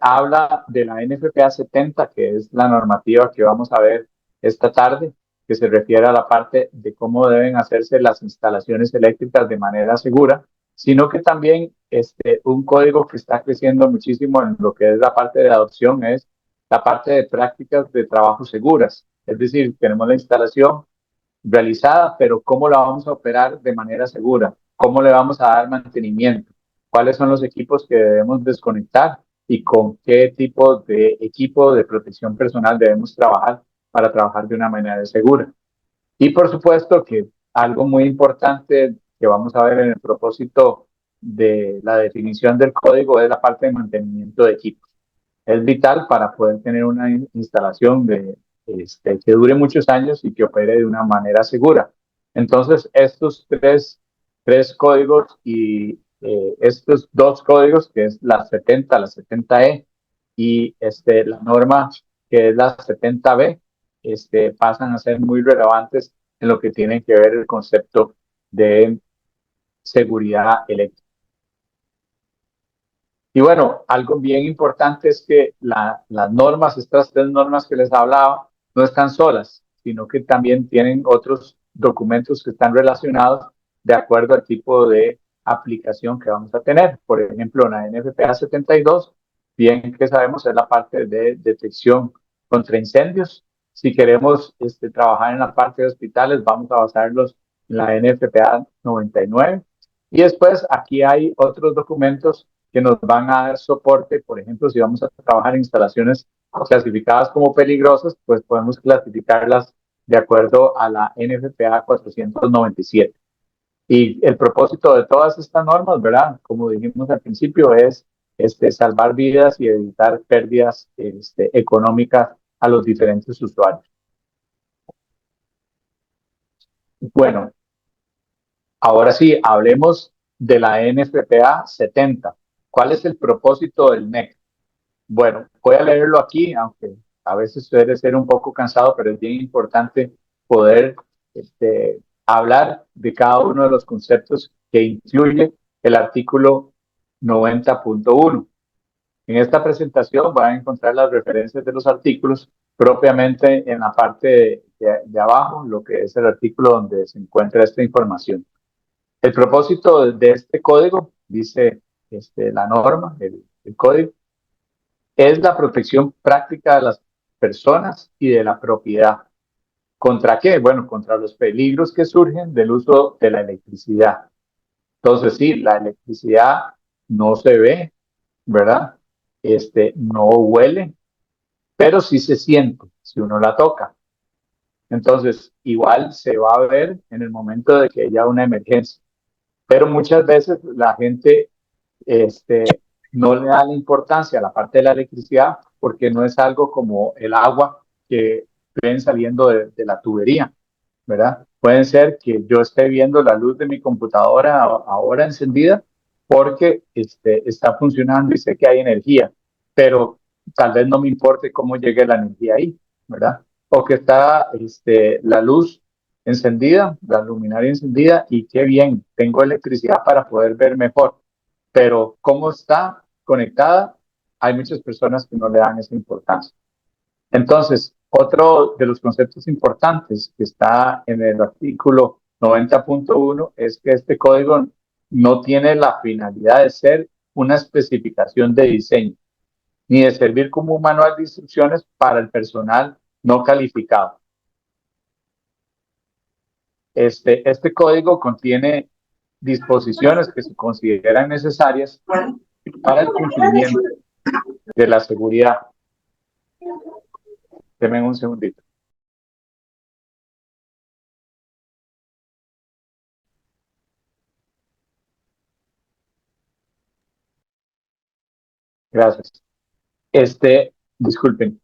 habla de la NFPA 70, que es la normativa que vamos a ver esta tarde, que se refiere a la parte de cómo deben hacerse las instalaciones eléctricas de manera segura, sino que también un código que está creciendo muchísimo en lo que es la parte de adopción es la parte de prácticas de trabajo seguras. Es decir, tenemos la instalación realizada, pero ¿cómo la vamos a operar de manera segura? ¿Cómo le vamos a dar mantenimiento? ¿Cuáles son los equipos que debemos desconectar? ¿Y con qué tipo de equipo de protección personal debemos trabajar para trabajar de una manera segura? Y por supuesto que algo muy importante que vamos a ver en el propósito de la definición del código es la parte de mantenimiento de equipos. Es vital para poder tener una instalación que dure muchos años y que opere de una manera segura. Entonces, estos tres códigos y estos 2 códigos, que es la 70, la 70E y la norma que es la 70B, pasan a ser muy relevantes en lo que tiene que ver el concepto de seguridad eléctrica. Y bueno, algo bien importante es que las normas, estas 3 normas que les hablaba, no están solas, sino que también tienen otros documentos que están relacionados de acuerdo al tipo de aplicación que vamos a tener. Por ejemplo, la NFPA 72, bien que sabemos, es la parte de detección contra incendios. Si queremos trabajar en la parte de hospitales, vamos a basarlos en la NFPA 99. Y después aquí hay otros documentos que nos van a dar soporte. Por ejemplo, si vamos a trabajar en instalaciones clasificadas como peligrosas, pues podemos clasificarlas de acuerdo a la NFPA 497. Y el propósito de todas estas normas, ¿verdad? Como dijimos al principio, es salvar vidas y evitar pérdidas económicas a los diferentes usuarios. Bueno, ahora sí, hablemos de la NFPA 70. ¿Cuál es el propósito del NEC? Bueno, voy a leerlo aquí, aunque a veces suele ser un poco cansado, pero es bien importante poder hablar de cada uno de los conceptos que incluye el artículo 90.1. En esta presentación van a encontrar las referencias de los artículos propiamente en la parte de abajo, lo que es el artículo donde se encuentra esta información. El propósito de este código, dice la norma, el código, es la protección práctica de las personas y de la propiedad. ¿Contra qué? Bueno, contra los peligros que surgen del uso de la electricidad. Entonces, sí, la electricidad no se ve, ¿verdad? No huele, pero sí se siente si uno la toca. Entonces, igual se va a ver en el momento de que haya una emergencia. Pero muchas veces la gente no le da la importancia a la parte de la electricidad porque no es algo como el agua que ven saliendo de la tubería, ¿verdad? Pueden ser que yo esté viendo la luz de mi computadora ahora encendida porque está funcionando y sé que hay energía, pero tal vez no me importe cómo llegue la energía ahí, ¿verdad? O que está la luz encendida, la luminaria encendida y qué bien, tengo electricidad para poder ver mejor, pero cómo está conectada, hay muchas personas que no le dan esa importancia. Entonces, otro de los conceptos importantes que está en el artículo 90.1 es que este código no tiene la finalidad de ser una especificación de diseño, ni de servir como un manual de instrucciones para el personal no calificado. Este código contiene disposiciones que se consideran necesarias para el cumplimiento de la seguridad. Denme un segundito. Gracias. Disculpen.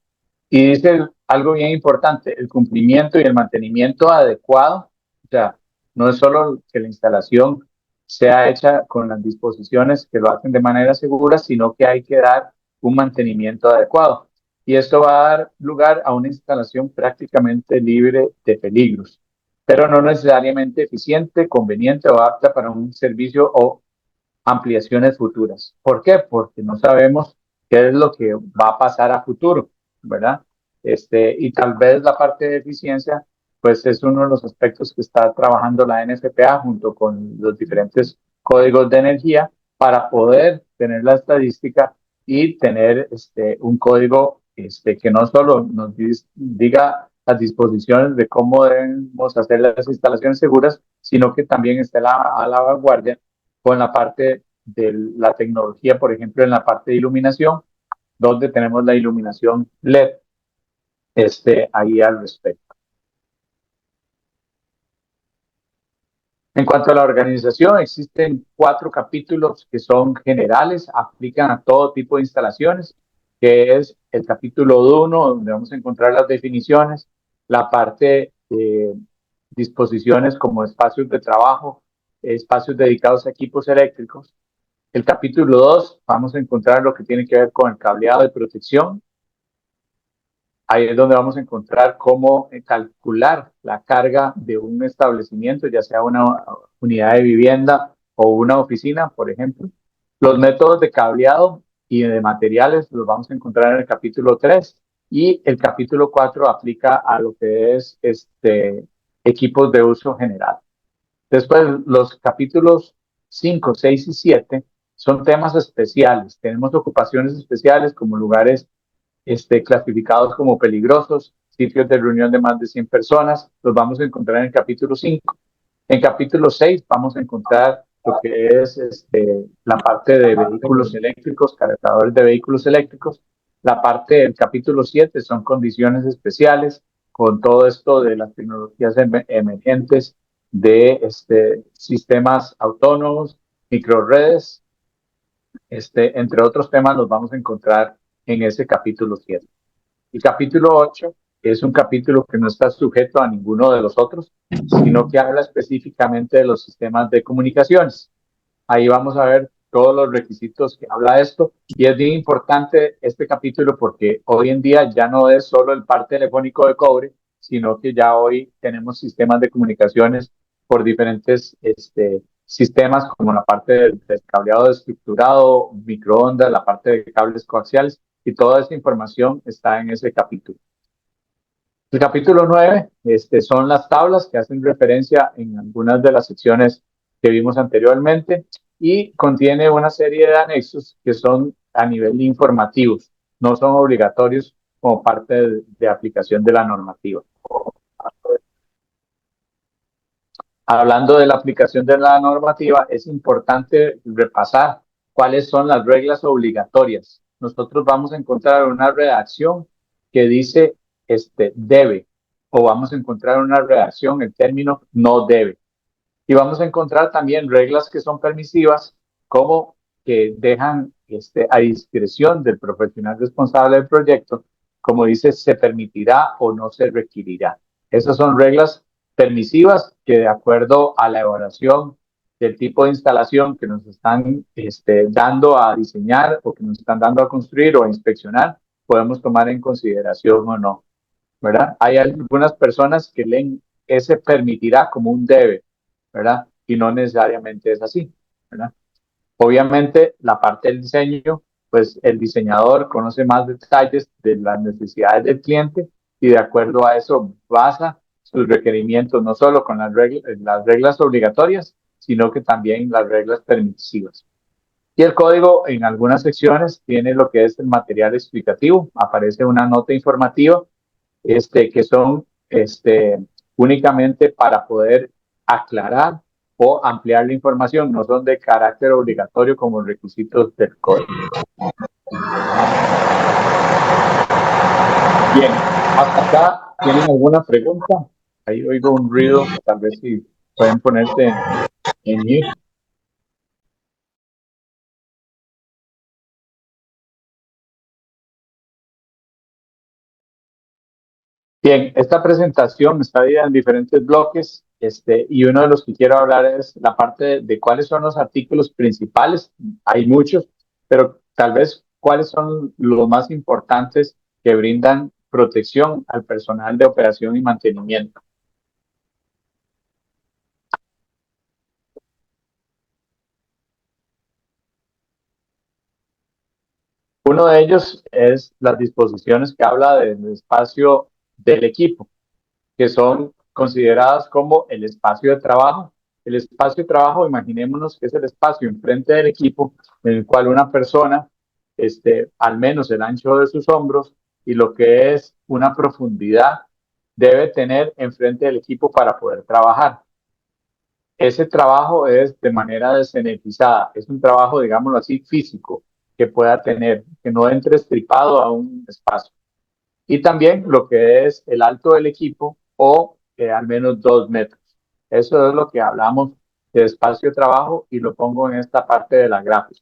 Y dice algo bien importante, el cumplimiento y el mantenimiento adecuado. O sea, no es solo que la instalación sea hecha con las disposiciones que lo hacen de manera segura, sino que hay que dar un mantenimiento adecuado. Y esto va a dar lugar a una instalación prácticamente libre de peligros, pero no necesariamente eficiente, conveniente o apta para un servicio o ampliaciones futuras. ¿Por qué? Porque no sabemos qué es lo que va a pasar a futuro, ¿verdad? Y tal vez la parte de eficiencia, pues es uno de los aspectos que está trabajando la NFPA junto con los diferentes códigos de energía para poder tener la estadística y tener un código que no solo nos diga las disposiciones de cómo debemos hacer las instalaciones seguras, sino que también esté a la vanguardia con la parte de la tecnología, por ejemplo, en la parte de iluminación, donde tenemos la iluminación LED, ahí al respecto. En cuanto a la organización, existen 4 capítulos que son generales, aplican a todo tipo de instalaciones, que es el capítulo 1, donde vamos a encontrar las definiciones, la parte de disposiciones como espacios de trabajo, espacios dedicados a equipos eléctricos. El capítulo 2, vamos a encontrar lo que tiene que ver con el cableado de protección. Ahí es donde vamos a encontrar cómo calcular la carga de un establecimiento, ya sea una unidad de vivienda o una oficina, por ejemplo. Los métodos de cableado y de materiales los vamos a encontrar en el capítulo 3 y el capítulo 4 aplica a lo que es equipos de uso general. Después, los capítulos 5, 6 y 7 son temas especiales. Tenemos ocupaciones especiales como lugares clasificados como peligrosos, sitios de reunión de más de 100 personas, los vamos a encontrar en el capítulo 5. En capítulo 6 vamos a encontrar lo que es la parte de vehículos eléctricos, cargadores de vehículos eléctricos. La parte del capítulo 7 son condiciones especiales con todo esto de las tecnologías emergentes de sistemas autónomos, microredes, entre otros temas los vamos a encontrar en ese capítulo 7. El capítulo 8 es un capítulo que no está sujeto a ninguno de los otros, sino que habla específicamente de los sistemas de comunicaciones. Ahí vamos a ver todos los requisitos que habla esto y es bien importante este capítulo porque hoy en día ya no es solo el par telefónico de cobre, sino que ya hoy tenemos sistemas de comunicaciones por diferentes sistemas como la parte del cableado estructurado, microondas, la parte de cables coaxiales, y toda esa información está en ese capítulo. El capítulo 9 son las tablas que hacen referencia en algunas de las secciones que vimos anteriormente y contiene una serie de anexos que son a nivel informativos, no son obligatorios como parte de aplicación de la normativa. Hablando de la aplicación de la normativa, es importante repasar cuáles son las reglas obligatorias. Nosotros vamos a encontrar una redacción que dice debe, o vamos a encontrar una redacción, el término no debe. Y vamos a encontrar también reglas que son permisivas, como que dejan a discreción del profesional responsable del proyecto, como dice, se permitirá o no se requerirá. Esas son reglas permisivas que, de acuerdo a la evaluación del tipo de instalación que nos están dando a diseñar o que nos están dando a construir o a inspeccionar, podemos tomar en consideración o no, ¿verdad? Hay algunas personas que leen ese permitirá como un debe, ¿verdad? Y no necesariamente es así, ¿verdad? Obviamente, la parte del diseño, pues el diseñador conoce más detalles de las necesidades del cliente y de acuerdo a eso basa sus requerimientos, no solo con las reglas obligatorias, sino que también las reglas permisivas. Y el código en algunas secciones tiene lo que es el material explicativo, aparece una nota informativa que son únicamente para poder aclarar o ampliar la información, no son de carácter obligatorio como requisitos del código. Bien, hasta acá, ¿tienen alguna pregunta? Ahí oigo un ruido, tal vez si pueden ponerse en mute. Bien, esta presentación está dividida en diferentes bloques y uno de los que quiero hablar es la parte de cuáles son los artículos principales. Hay muchos, pero tal vez cuáles son los más importantes que brindan protección al personal de operación y mantenimiento. Uno de ellos es las disposiciones que habla del espacio del equipo, que son consideradas como el espacio de trabajo. El espacio de trabajo, imaginémonos que es el espacio enfrente del equipo en el cual una persona, al menos el ancho de sus hombros y lo que es una profundidad, debe tener enfrente del equipo para poder trabajar. Ese trabajo es de manera desenetizada, es un trabajo, digámoslo así, físico, que pueda tener, que no entre estripado a un espacio. Y también lo que es el alto del equipo o al menos 2 metros. Eso es lo que hablamos de espacio de trabajo y lo pongo en esta parte de la gráfica.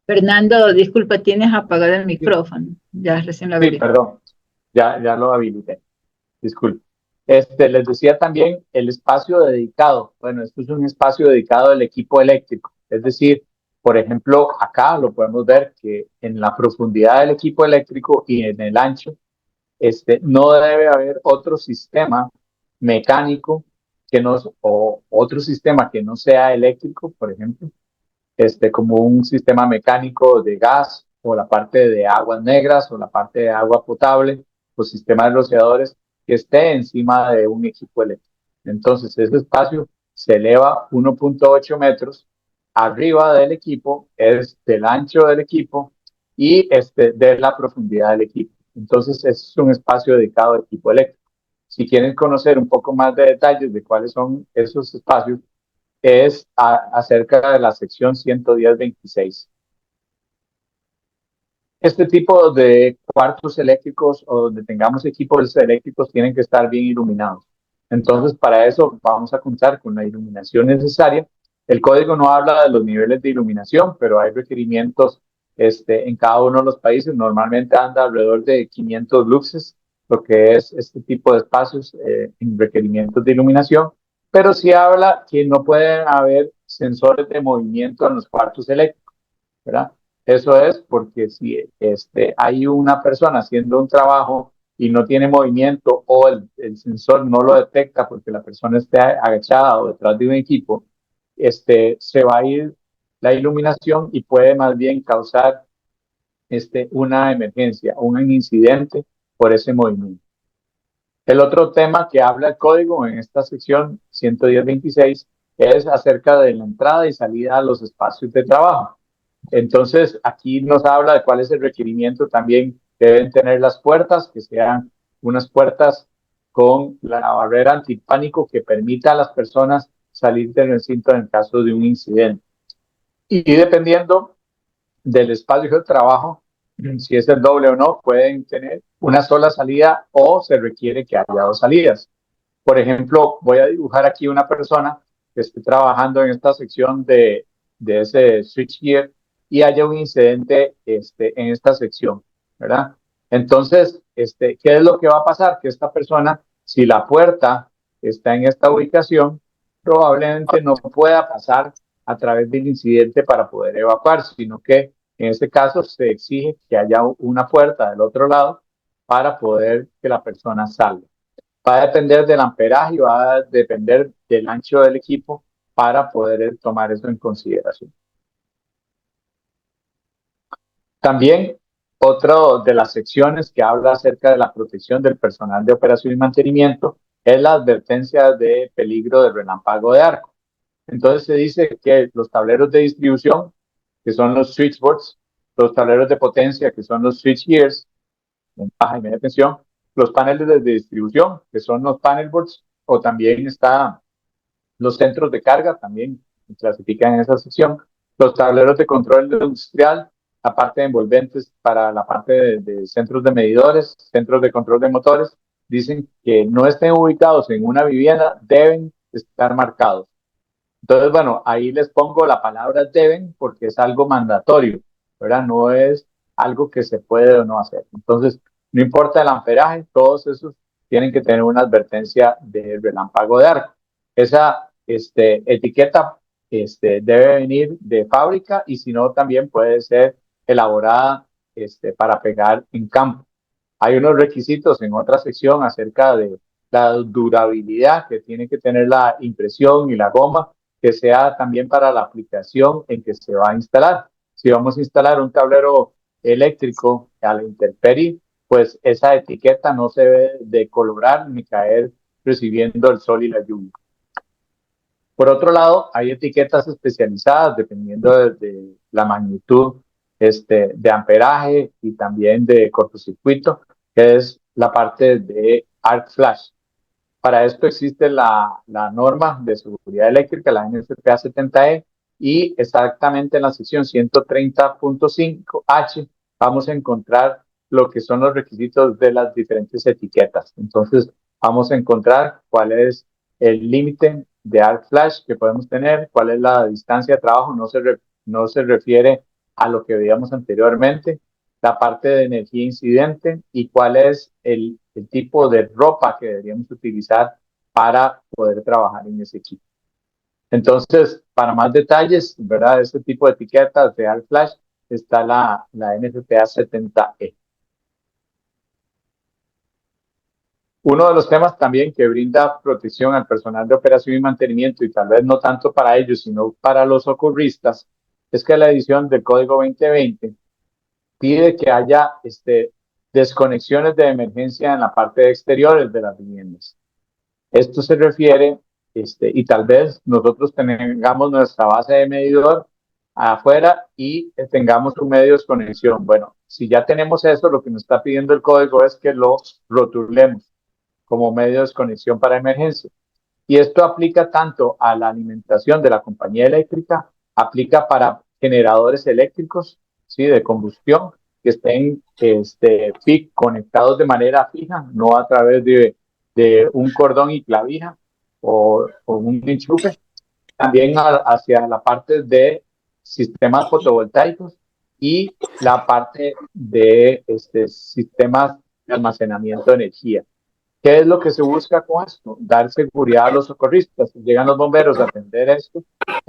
Fernando, disculpa, tienes apagado el micrófono. Ya recién lo abrí. Sí, perdón, ya lo habilité. Disculpe. Les decía también el espacio dedicado. Bueno, esto es un espacio dedicado al equipo eléctrico. Es decir, por ejemplo, acá lo podemos ver que en la profundidad del equipo eléctrico y en el ancho, no debe haber otro sistema mecánico o otro sistema que no sea eléctrico, por ejemplo, como un sistema mecánico de gas o la parte de aguas negras o la parte de agua potable o sistemas de rociadores que esté encima de un equipo eléctrico. Entonces, ese espacio se eleva 1.8 metros arriba del equipo, es del ancho del equipo y de la profundidad del equipo. Entonces, es un espacio dedicado al equipo eléctrico. Si quieren conocer un poco más de detalles de cuáles son esos espacios, es acerca de la sección 110.26. Este tipo de cuartos eléctricos o donde tengamos equipos eléctricos tienen que estar bien iluminados. Entonces, para eso vamos a contar con la iluminación necesaria. El código no habla de los niveles de iluminación, pero hay requerimientos en cada uno de los países. Normalmente anda alrededor de 500 luxes, lo que es este tipo de espacios en requerimientos de iluminación, pero sí habla que no pueden haber sensores de movimiento en los cuartos eléctricos, ¿verdad? Eso es porque si hay una persona haciendo un trabajo y no tiene movimiento o el sensor no lo detecta porque la persona esté agachada o detrás de un equipo, se va a ir la iluminación y puede más bien causar una emergencia, un incidente por ese movimiento. El otro tema que habla el código en esta sección 110.26 es acerca de la entrada y salida a los espacios de trabajo. Entonces, aquí nos habla de cuál es el requerimiento también que deben tener las puertas, que sean unas puertas con la barrera antipánico que permita a las personas salir del recinto en caso de un incidente. Y dependiendo del espacio de trabajo, si es el doble o no, pueden tener una sola salida o se requiere que haya dos salidas. Por ejemplo, voy a dibujar aquí una persona que esté trabajando en esta sección de ese switchgear y haya un incidente en esta sección, ¿verdad? Entonces, ¿qué es lo que va a pasar? Que esta persona, si la puerta está en esta ubicación, probablemente no pueda pasar a través del incidente para poder evacuar, sino que en este caso se exige que haya una puerta del otro lado para poder que la persona salga. Va a depender del amperaje y va a depender del ancho del equipo para poder tomar eso en consideración. También otra de las secciones que habla acerca de la protección del personal de operación y mantenimiento es la advertencia de peligro de relámpago de arco. Entonces se dice que los tableros de distribución, que son los switchboards, los tableros de potencia, que son los switchgears, en baja y media tensión, los paneles de distribución, que son los panel boards, o también está los centros de carga, también se clasifican en esa sección, los tableros de control industrial, la parte de envolventes para la parte de centros de medidores, centros de control de motores, dicen que no estén ubicados en una vivienda, deben estar marcados. Entonces, bueno, ahí les pongo la palabra deben porque es algo mandatorio, ¿verdad? No es algo que se puede o no hacer. Entonces, no importa el amperaje, todos esos tienen que tener una advertencia de relámpago de arco. Esa etiqueta debe venir de fábrica y si no, también puede ser elaborada para pegar en campo. Hay unos requisitos en otra sección acerca de la durabilidad que tiene que tener la impresión y la goma, que sea también para la aplicación en que se va a instalar. Si vamos a instalar un tablero eléctrico a la intemperie, pues esa etiqueta no se debe decolorar ni caer recibiendo el sol y la lluvia. Por otro lado, hay etiquetas especializadas dependiendo de la magnitud de amperaje y también de cortocircuito, que es la parte de arc flash. Para esto existe la norma de seguridad eléctrica, la NFPA 70E, y exactamente en la sección 130.5H vamos a encontrar lo que son los requisitos de las diferentes etiquetas. Entonces, vamos a encontrar cuál es el límite de arc flash que podemos tener, cuál es la distancia de trabajo, no se refiere a lo que veíamos anteriormente, la parte de energía incidente y cuál es el tipo de ropa que deberíamos utilizar para poder trabajar en ese equipo. Entonces, para más detalles, ¿verdad? Este tipo de etiquetas de arc flash está la NFPA 70E. Uno de los temas también que brinda protección al personal de operación y mantenimiento, y tal vez no tanto para ellos, sino para los socorristas, es que la edición del Código 2020 pide que haya desconexiones de emergencia en la parte exteriores de las viviendas. Esto se refiere, y tal vez nosotros tengamos nuestra base de medidor afuera y tengamos un medio de desconexión. Bueno, si ya tenemos eso, lo que nos está pidiendo el código es que lo rotulemos como medio de desconexión para emergencia. Y esto aplica tanto a la alimentación de la compañía eléctrica, aplica para generadores eléctricos, ¿sí? De combustión, que estén conectados de manera fija, no a través de un cordón y clavija o un enchufe. También hacia la parte de sistemas fotovoltaicos y la parte de sistemas de almacenamiento de energía. ¿Qué es lo que se busca con esto? Dar seguridad a los socorristas. Si llegan los bomberos a atender esto,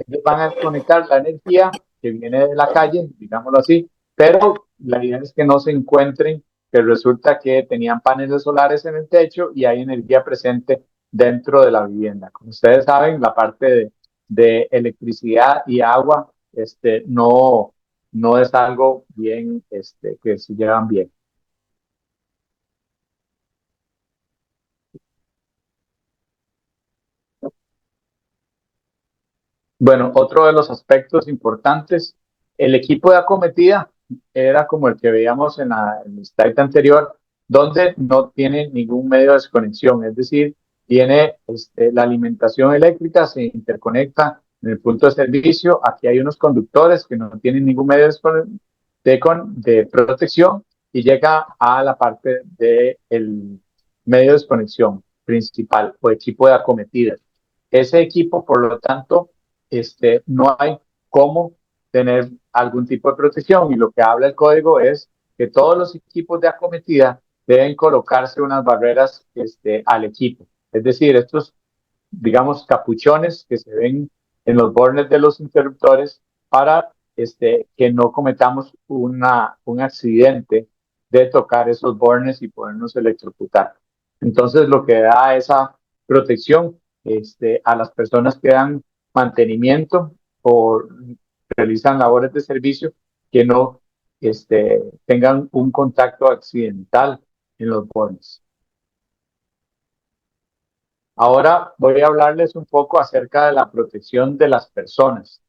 ellos van a conectar la energía que viene de la calle, digámoslo así, pero la idea es que no se encuentren que resulta que tenían paneles solares en el techo y hay energía presente dentro de la vivienda. Como ustedes saben, la parte de electricidad y agua no es algo bien que se llevan bien. Bueno, otro de los aspectos importantes, el equipo de acometida era como el que veíamos en el slide anterior, donde no tiene ningún medio de desconexión, es decir, tiene la alimentación eléctrica, se interconecta en el punto de servicio, aquí hay unos conductores que no tienen ningún medio de protección y llega a la parte del medio de desconexión principal o equipo de acometida. Ese equipo, por lo tanto, no hay cómo tener algún tipo de protección y lo que habla el código es que todos los equipos de acometida deben colocarse unas barreras al equipo. Es decir, estos, digamos, capuchones que se ven en los bornes de los interruptores para que no cometamos un accidente de tocar esos bornes y podernos electrocutar. Entonces, lo que da esa protección a las personas que dan mantenimiento o realizan labores de servicio que no tengan un contacto accidental en los bornes. Ahora voy a hablarles un poco acerca de la protección de las personas.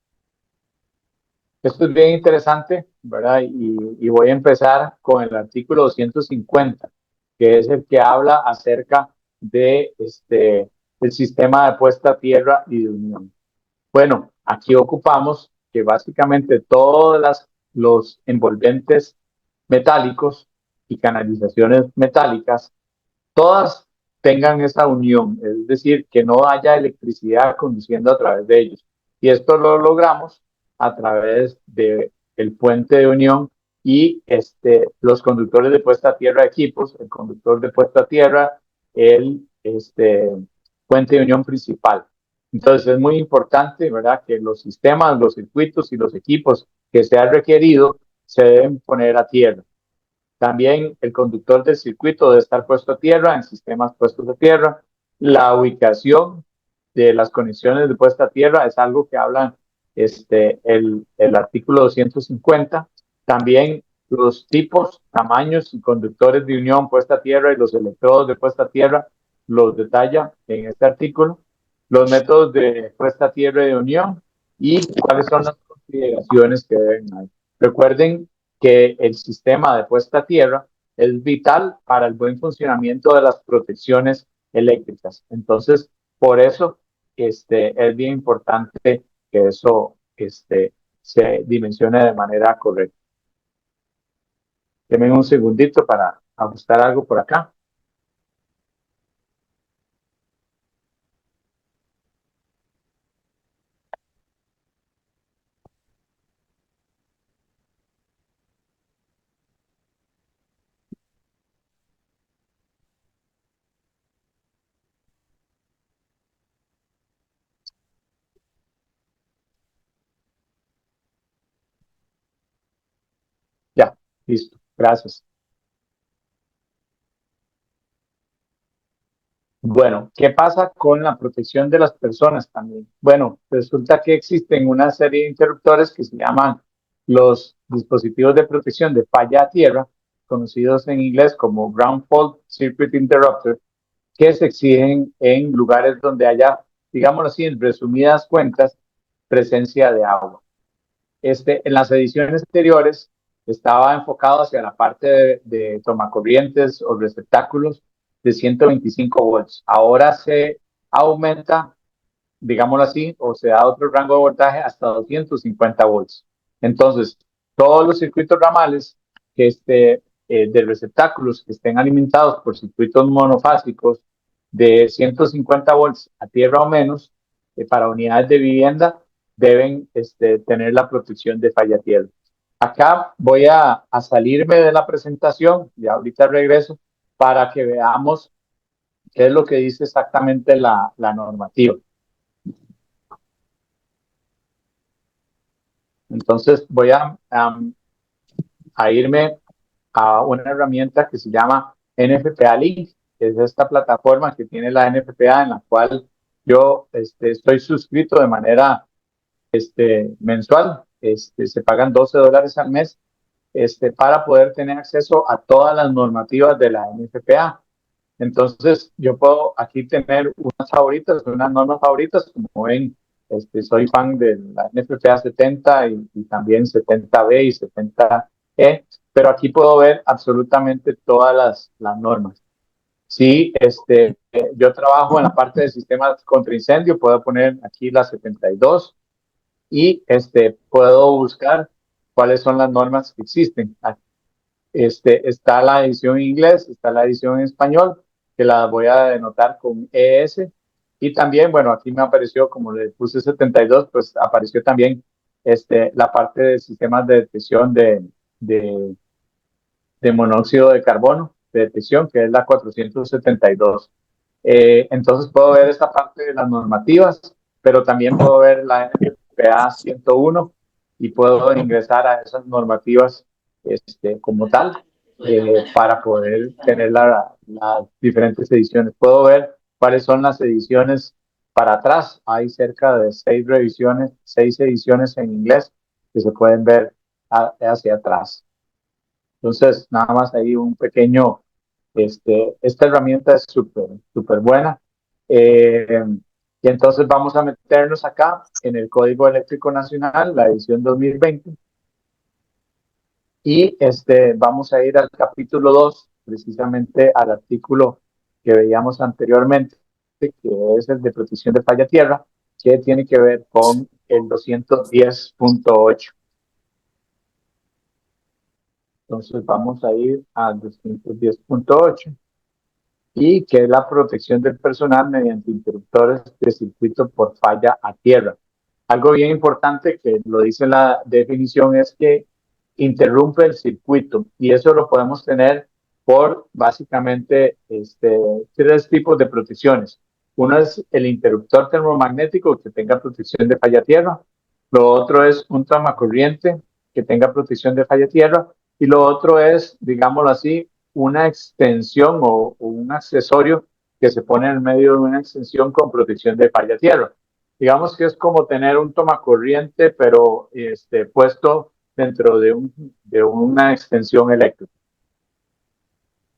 Esto es bien interesante, ¿verdad? Y voy a empezar con el artículo 250, que es el que habla acerca del sistema de puesta a tierra y de unión. Bueno, aquí ocupamos que básicamente todos los envolventes metálicos y canalizaciones metálicas, todas tengan esa unión, es decir, que no haya electricidad conduciendo a través de ellos. Y esto lo logramos a través del puente de unión y los conductores de puesta a tierra equipos, el conductor de puesta a tierra, el puente de unión principal. Entonces es muy importante, ¿verdad?, que los sistemas, los circuitos y los equipos que sea requerido se deben poner a tierra. También el conductor del circuito debe estar puesto a tierra en sistemas puestos a tierra. La ubicación de las conexiones de puesta a tierra es algo que habla el artículo 250. También los tipos, tamaños y conductores de unión puesta a tierra y los electrodos de puesta a tierra los detalla en este artículo. Los métodos de puesta a tierra y de unión y cuáles son las consideraciones que deben haber. Recuerden que el sistema de puesta a tierra es vital para el buen funcionamiento de las protecciones eléctricas. Entonces, por eso es bien importante que eso se dimensione de manera correcta. Denme un segundito para ajustar algo por acá. Ya, listo. Gracias. Bueno, ¿qué pasa con la protección de las personas también? Bueno, resulta que existen una serie de interruptores que se llaman los dispositivos de protección de falla a tierra, conocidos en inglés como Ground Fault Circuit Interrupter, que se exigen en lugares donde haya, digámoslo así, en resumidas cuentas, presencia de agua. En las ediciones anteriores estaba enfocado hacia la parte de tomacorrientes o receptáculos de 125 volts. Ahora se aumenta, digámoslo así, o se da otro rango de voltaje hasta 250 volts. Entonces, todos los circuitos ramales de receptáculos que estén alimentados por circuitos monofásicos de 150 volts a tierra o menos, para unidades de vivienda, deben tener la protección de falla tierra. Acá voy a salirme de la presentación y ahorita regreso para que veamos qué es lo que dice exactamente la normativa. Entonces voy a irme a una herramienta que se llama NFPA Link, que es esta plataforma que tiene la NFPA, en la cual yo estoy suscrito de manera mensual. Se pagan $12 al mes para poder tener acceso a todas las normativas de la NFPA. Entonces, yo puedo aquí tener unas favoritas, unas normas favoritas, como ven, soy fan de la NFPA 70 y también 70B y 70E, pero aquí puedo ver absolutamente todas las normas. Si yo trabajo en la parte de sistemas contra incendio, puedo poner aquí la 72 y puedo buscar cuáles son las normas que existen. Está la edición en inglés, está la edición en español, que la voy a denotar con ES. Y también, bueno, aquí me apareció, como le puse 72, pues apareció también la parte de sistemas de detección de monóxido de carbono, de detección, que es la 472. Entonces puedo ver esta parte de las normativas, pero también puedo ver la NFPA 101 y puedo ingresar a esas normativas como tal para poder tener las diferentes ediciones. Puedo ver cuáles son las ediciones para atrás. Hay cerca de 6 ediciones en inglés que se pueden ver hacia atrás. Entonces, nada más ahí un pequeño, esta herramienta es súper buena. Y entonces vamos a meternos acá en el Código Eléctrico Nacional, la edición 2020. Y vamos a ir al capítulo 2, precisamente al artículo que veíamos anteriormente, que es el de protección de falla tierra, que tiene que ver con el 210.8. Entonces vamos a ir al 210.8 y que es la protección del personal mediante interruptores de circuito por falla a tierra. Algo bien importante que lo dice la definición es que interrumpe el circuito y eso lo podemos tener por básicamente 3 tipos de protecciones. Uno es el interruptor termomagnético que tenga protección de falla a tierra. Lo otro es un tomacorriente que tenga protección de falla a tierra. Y lo otro es, digámoslo así, una extensión o un accesorio que se pone en el medio de una extensión con protección de falla a tierra. Digamos que es como tener un tomacorriente, pero puesto dentro de una extensión eléctrica.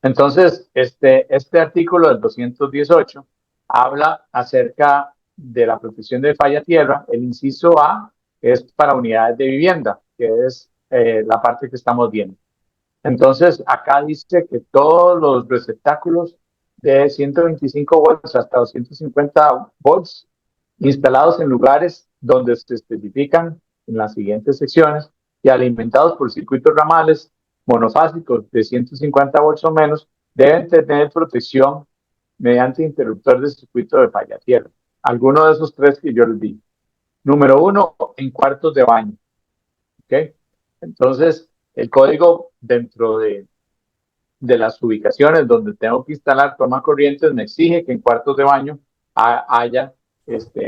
Entonces, este artículo del 218 habla acerca de la protección de falla a tierra. El inciso A es para unidades de vivienda, que es la parte que estamos viendo. Entonces, acá dice que todos los receptáculos de 125 volts hasta 250 volts instalados en lugares donde se especifican en las siguientes secciones y alimentados por circuitos ramales monofásicos de 150 volts o menos deben tener protección mediante interruptor de circuito de falla a tierra. Alguno de esos 3 que yo les di. Número 1, en cuartos de baño. ¿Okay? Entonces, el código dentro de las ubicaciones donde tengo que instalar tomacorrientes me exige que en cuartos de baño haya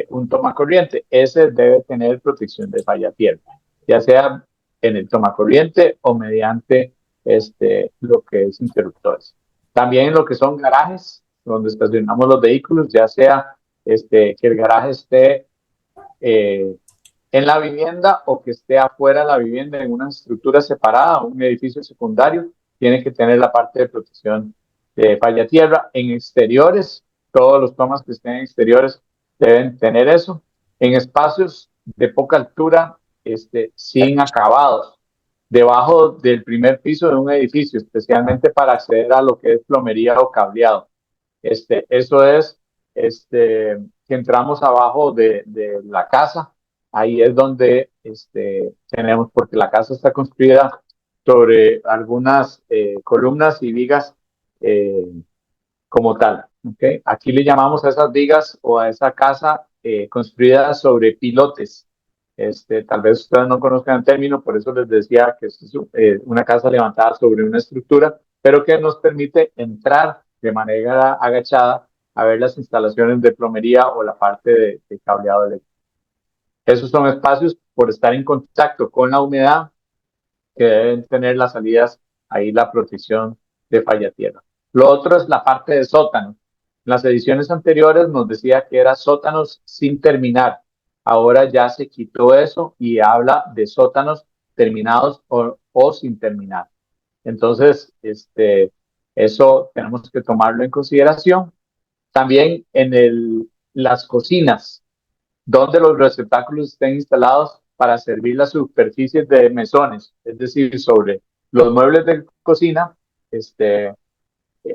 un tomacorriente. Ese debe tener protección de falla a tierra, ya sea en el tomacorriente o mediante lo que es interruptores. También lo que son garajes, donde estacionamos los vehículos, ya sea que el garaje esté en la vivienda o que esté afuera de la vivienda en una estructura separada, un edificio secundario, tiene que tener la parte de protección de falla a tierra. En exteriores, todos los tomas que estén en exteriores deben tener eso. En espacios de poca altura, sin acabados, debajo del primer piso de un edificio, especialmente para acceder a lo que es plomería o cableado. Eso es que entramos abajo de la casa. Ahí es donde tenemos, porque la casa está construida sobre algunas columnas y vigas como tal. ¿Okay? Aquí le llamamos a esas vigas o a esa casa construida sobre pilotes. Tal vez ustedes no conozcan el término, por eso les decía que es una casa levantada sobre una estructura, pero que nos permite entrar de manera agachada a ver las instalaciones de plomería o la parte de cableado eléctrico. Esos son espacios por estar en contacto con la humedad que deben tener las salidas, ahí la protección de falla tierra. Lo otro es la parte de sótano. En las ediciones anteriores nos decía que era sótanos sin terminar. Ahora ya se quitó eso y habla de sótanos terminados o sin terminar. Entonces, eso tenemos que tomarlo en consideración. También en las cocinas, donde los receptáculos estén instalados para servir las superficies de mesones, es decir, sobre los muebles de cocina,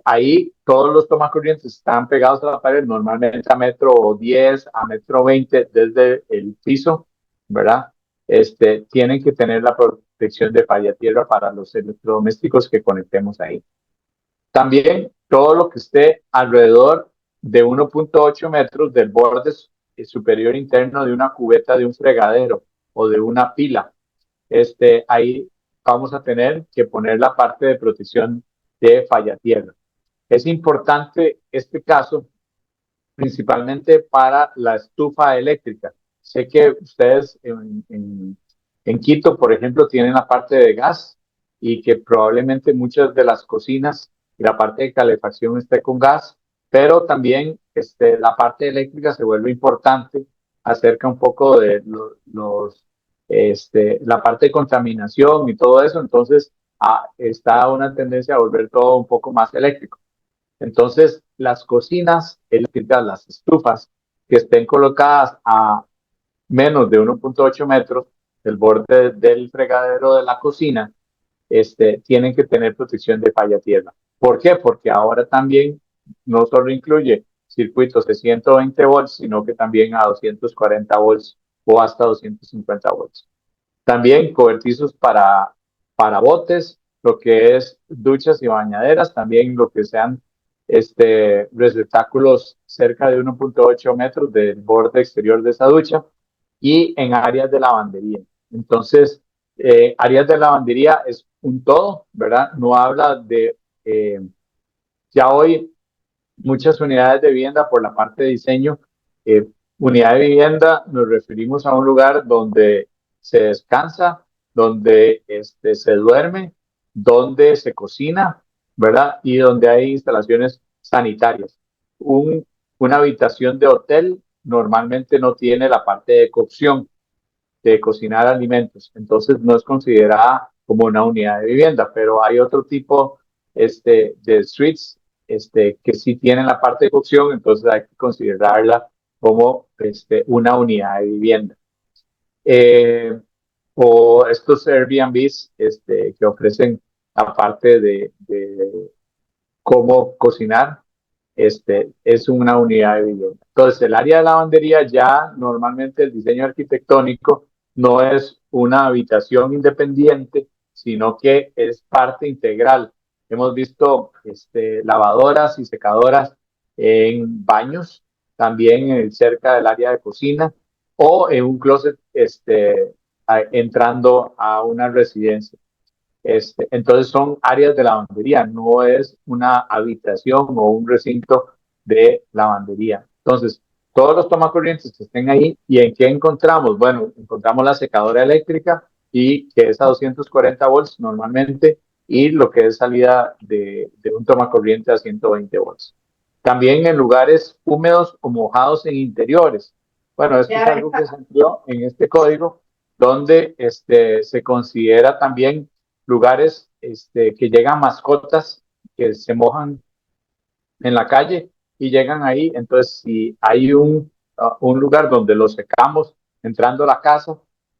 ahí todos los tomacorrientes están pegados a la pared, normalmente a 1,10 m, a 1,20 m desde el piso, ¿verdad? Tienen que tener la protección de falla tierra para los electrodomésticos que conectemos ahí. También todo lo que esté alrededor de 1,8 metros del borde superior interno de una cubeta de un fregadero o de una pila. Ahí vamos a tener que poner la parte de protección de falla tierra. Es importante este caso principalmente para la estufa eléctrica. Sé que ustedes en Quito, por ejemplo, tienen la parte de gas y que probablemente muchas de las cocinas y la parte de calefacción esté con gas, pero también la parte eléctrica se vuelve importante acerca un poco de la parte de contaminación y todo eso. Entonces, está una tendencia a volver todo un poco más eléctrico. Entonces, las cocinas eléctricas, las estufas que estén colocadas a menos de 1,8 metros del borde del fregadero de la cocina, tienen que tener protección de falla tierra. ¿Por qué? Porque ahora también no solo incluye circuitos de 120 volts, sino que también a 240 volts o hasta 250 volts. También cobertizos para botes, lo que es duchas y bañaderas, también lo que sean receptáculos cerca de 1,8 metros del borde exterior de esa ducha y en áreas de lavandería. Entonces, áreas de lavandería es un todo, ¿verdad? No habla de, ya hoy muchas unidades de vivienda por la parte de diseño, unidad de vivienda nos referimos a un lugar donde se descansa, donde se duerme, donde se cocina, ¿verdad? Y donde hay instalaciones sanitarias. Una habitación de hotel normalmente no tiene la parte de cocción, de cocinar alimentos, entonces no es considerada como una unidad de vivienda, pero hay otro tipo de suites que sí tienen la parte de cocción, entonces hay que considerarla como una unidad de vivienda. O estos Airbnbs que ofrecen la parte de cómo cocinar, es una unidad de vivienda. Entonces, el área de lavandería ya normalmente el diseño arquitectónico no es una habitación independiente, sino que es parte integral. Hemos visto lavadoras y secadoras en baños, también cerca del área de cocina o en un closet entrando a una residencia. Entonces son áreas de lavandería, no es una habitación o un recinto de lavandería. Entonces, todos los tomacorrientes que estén ahí, ¿y en qué encontramos? Bueno, encontramos la secadora eléctrica y que es a 240 volts normalmente y lo que es salida de un tomacorriente a 120 volts. También en lugares húmedos o mojados en interiores. Bueno, esto es algo que se empleó en este código donde se considera también lugares que llegan mascotas que se mojan en la calle y llegan ahí. Entonces, si hay un lugar donde los secamos entrando a la casa,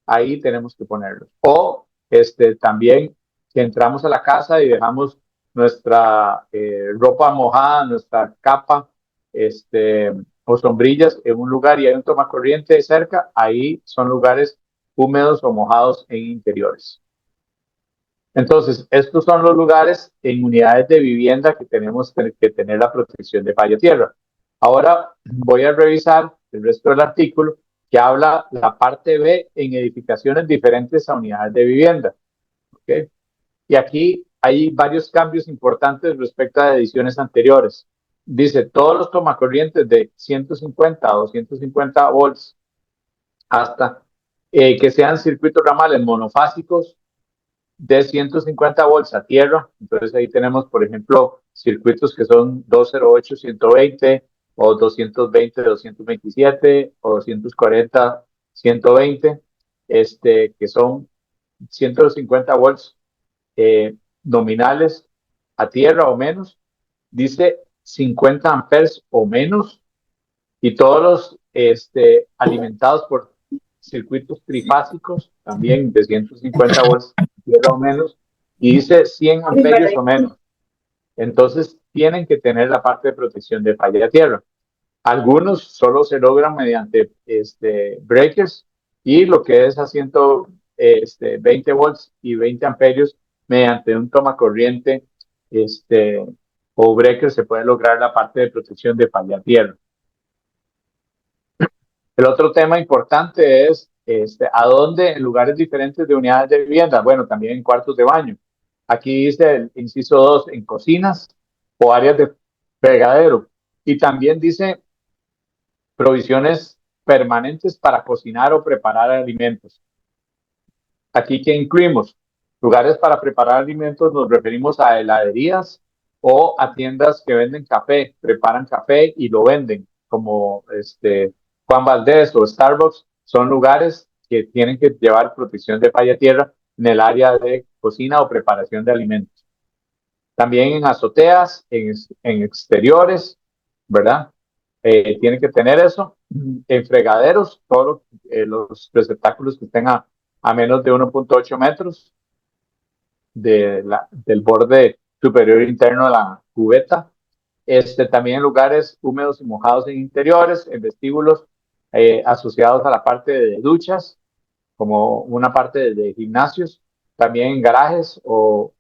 ahí tenemos que ponerlos. O también que entramos a la casa y dejamos nuestra ropa mojada, nuestra capa, o sombrillas en un lugar y hay un tomacorriente cerca, ahí son lugares húmedos o mojados en interiores. Entonces, estos son los lugares en unidades de vivienda que tenemos que tener la protección de falla tierra. Ahora voy a revisar el resto del artículo que habla la parte B en edificaciones diferentes a unidades de vivienda. ¿Okay? Y aquí hay varios cambios importantes respecto a ediciones anteriores. Dice, todos los tomacorrientes de 150 a 250 volts hasta que sean circuitos ramales monofásicos de 150 volts a tierra. Entonces ahí tenemos, por ejemplo, circuitos que son 208, 120 o 220, 227 o 240, 120, que son 150 volts nominales a tierra o menos. Dice 50 amperes o menos, y todos los alimentados por circuitos trifásicos, también de 150 volts tierra o menos, y dice 100 amperios o menos. Entonces tienen que tener la parte de protección de falla de tierra. Algunos solo se logran mediante breakers, y lo que es a 120 volts y 20 amperios mediante un tomacorriente o breaker se puede lograr la parte de protección de falla de tierra. El otro tema importante es a dónde en lugares diferentes de unidades de vivienda. Bueno, también en cuartos de baño. Aquí dice el inciso 2, en cocinas o áreas de fregadero. Y también dice provisiones permanentes para cocinar o preparar alimentos. Aquí, ¿qué incluimos? Lugares para preparar alimentos, nos referimos a heladerías o a tiendas que venden café, preparan café y lo venden, como Juan Valdez o Starbucks. Son lugares que tienen que llevar protección de falla tierra en el área de cocina o preparación de alimentos. También en azoteas, en exteriores, ¿verdad? Tienen que tener eso. En fregaderos, todos los receptáculos que estén a menos de 1.8 metros del borde superior interno de la cubeta. También en lugares húmedos y mojados en interiores, en vestíbulos asociados a la parte de duchas, como una parte de gimnasios, también en garajes o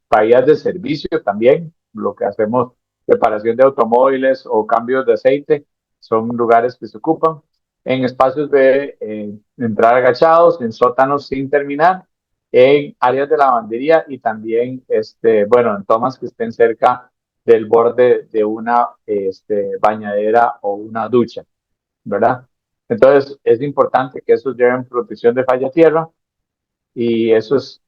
bahías de servicio también, lo que hacemos, reparación de automóviles o cambios de aceite, son lugares que se ocupan. En espacios de entrar agachados, en sótanos sin terminar, en áreas de lavandería y también, bueno, en tomas que estén cerca del borde de una bañadera o una ducha, ¿verdad? Entonces, es importante que esos lleven protección de falla tierra, y eso es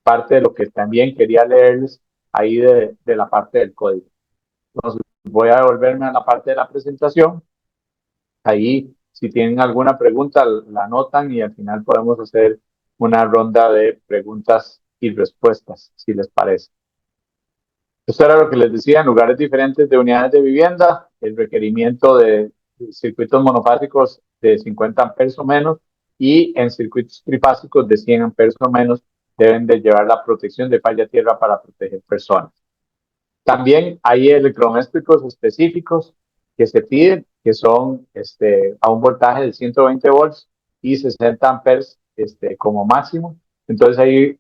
parte de lo que también quería leerles ahí de la parte del código. Entonces, voy a devolverme a la parte de la presentación. Ahí, si tienen alguna pregunta, la anotan y al final podemos hacer una ronda de preguntas y respuestas, si les parece. Esto era lo que les decía, en lugares diferentes de unidades de vivienda, el requerimiento de circuitos monofásicos de 50 amperes o menos, y en circuitos trifásicos de 100 amperes o menos deben de llevar la protección de falla tierra para proteger personas. También hay electrodomésticos específicos que se piden, que son a un voltaje de 120 volts y 60 amperes como máximo. Entonces ahí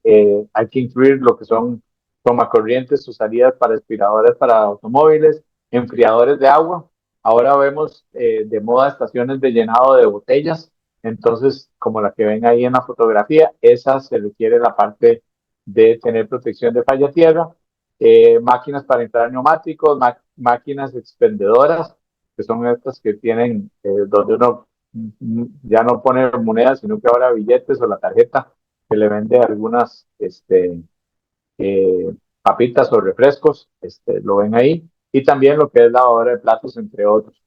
hay que incluir lo que son tomacorrientes o salidas para aspiradores para automóviles, enfriadores de agua. Ahora vemos de moda estaciones de llenado de botellas. Entonces, como la que ven ahí en la fotografía, esa se requiere la parte de tener protección de falla tierra. Máquinas para entrar neumáticos, máquinas expendedoras, que son estas que tienen donde uno ya no pone monedas, sino que ahora billetes o la tarjeta que le vende algunas papitas o refrescos, lo ven ahí, y también lo que es lavadora de platos, entre otros.